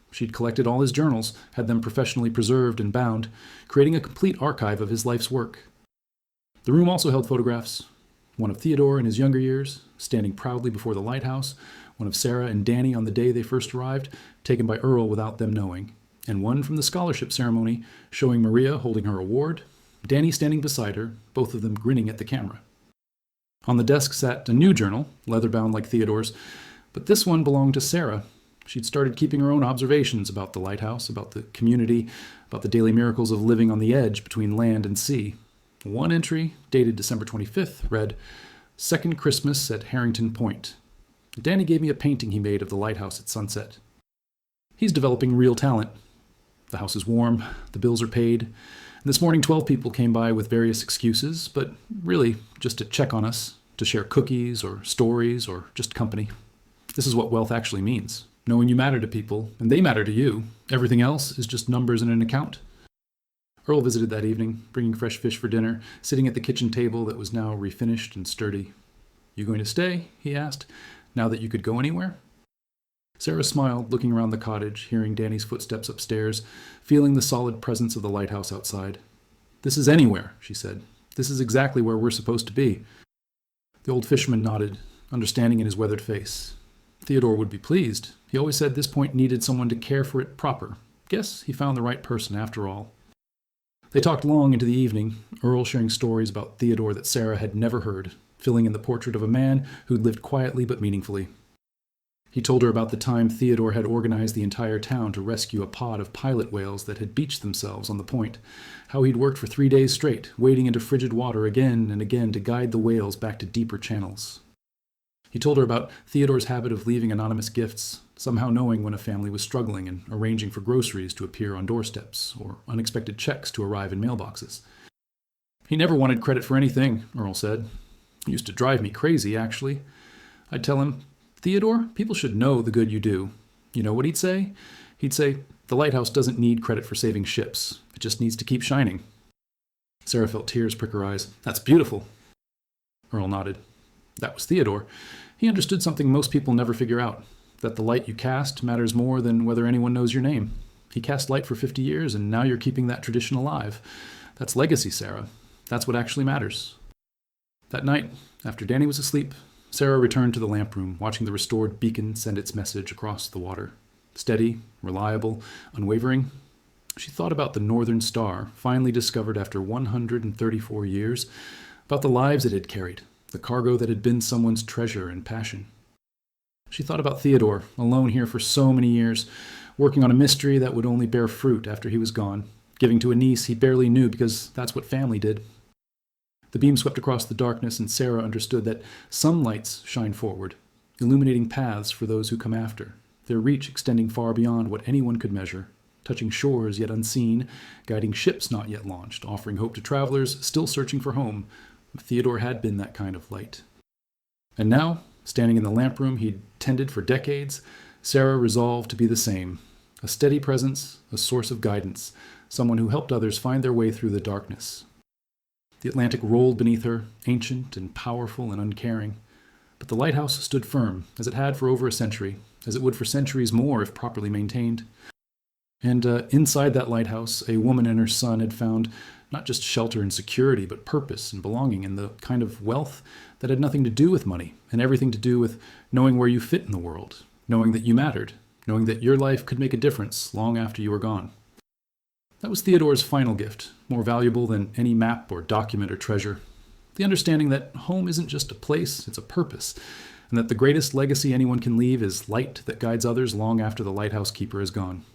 She'd collected all his journals, had them professionally preserved and bound, creating a complete archive of his life's work. The room also held photographs, one of Theodore in his younger years, standing proudly before the lighthouse, one of Sarah and Danny on the day they first arrived, taken by Earl without them knowing, and one from the scholarship ceremony, showing Maria holding her award, Danny standing beside her, both of them grinning at the camera. On the desk sat a new journal, leather-bound like Theodore's, but this one belonged to Sarah. She'd started keeping her own observations about the lighthouse, about the community, about the daily miracles of living on the edge between land and sea. One entry, dated December 25th, read, "Second Christmas at Harrington Point. Danny gave me a painting he made of the lighthouse at sunset. He's developing real talent. The house is warm, the bills are paid. And this morning 12 people came by with various excuses, but really just to check on us, to share cookies or stories or just company. This is what wealth actually means. Knowing you matter to people, and they matter to you. Everything else is just numbers in an account." Earl visited that evening, bringing fresh fish for dinner, sitting at the kitchen table that was now refinished and sturdy. "You going to stay?" he asked, "now that you could go anywhere?" Sarah smiled, looking around the cottage, hearing Danny's footsteps upstairs, feeling the solid presence of the lighthouse outside. "This is anywhere," she said. "This is exactly where we're supposed to be." The old fisherman nodded, understanding in his weathered face. Theodore would be pleased. He always said this point needed someone to care for it proper. Guess he found the right person after all. They talked long into the evening, Earl sharing stories about Theodore that Sarah had never heard, filling in the portrait of a man who'd lived quietly but meaningfully. He told her about the time Theodore had organized the entire town to rescue a pod of pilot whales that had beached themselves on the point, how he'd worked for 3 days straight, wading into frigid water again and again to guide the whales back to deeper channels. He told her about Theodore's habit of leaving anonymous gifts, somehow knowing when a family was struggling and arranging for groceries to appear on doorsteps or unexpected checks to arrive in mailboxes. "He never wanted credit for anything," Earl said. "It used to drive me crazy, actually. I'd tell him, 'Theodore, people should know the good you do.' You know what he'd say? He'd say, 'The lighthouse doesn't need credit for saving ships. It just needs to keep shining.'" Sarah felt tears prick her eyes. "That's beautiful." Earl nodded. That was Theodore. He understood something most people never figure out, that the light you cast matters more than whether anyone knows your name. He cast light for 50 years, and now you're keeping that tradition alive. That's legacy, Sarah. That's what actually matters. That night, after Danny was asleep, Sarah returned to the lamp room, watching the restored beacon send its message across the water. Steady, reliable, unwavering. She thought about the Northern Star, finally discovered after 134 years, about the lives it had carried, the cargo that had been someone's treasure and passion. She thought about Theodore, alone here for so many years, working on a mystery that would only bear fruit after he was gone, giving to a niece he barely knew because that's what family did. The beam swept across the darkness, and Sarah understood that some lights shine forward, illuminating paths for those who come after, their reach extending far beyond what anyone could measure, touching shores yet unseen, guiding ships not yet launched, offering hope to travelers still searching for home. Theodore had been that kind of light. And now, standing in the lamp room he'd tended for decades, Sarah resolved to be the same, a steady presence, a source of guidance, someone who helped others find their way through the darkness. The Atlantic rolled beneath her, ancient and powerful and uncaring. But the lighthouse stood firm, as it had for over a century, as it would for centuries more if properly maintained. And inside that lighthouse, a woman and her son had found not just shelter and security, but purpose and belonging, and the kind of wealth that had nothing to do with money, and everything to do with knowing where you fit in the world, knowing that you mattered, knowing that your life could make a difference long after you were gone. That was Theodore's final gift, more valuable than any map or document or treasure. The understanding that home isn't just a place, it's a purpose, and that the greatest legacy anyone can leave is light that guides others long after the lighthouse keeper is gone.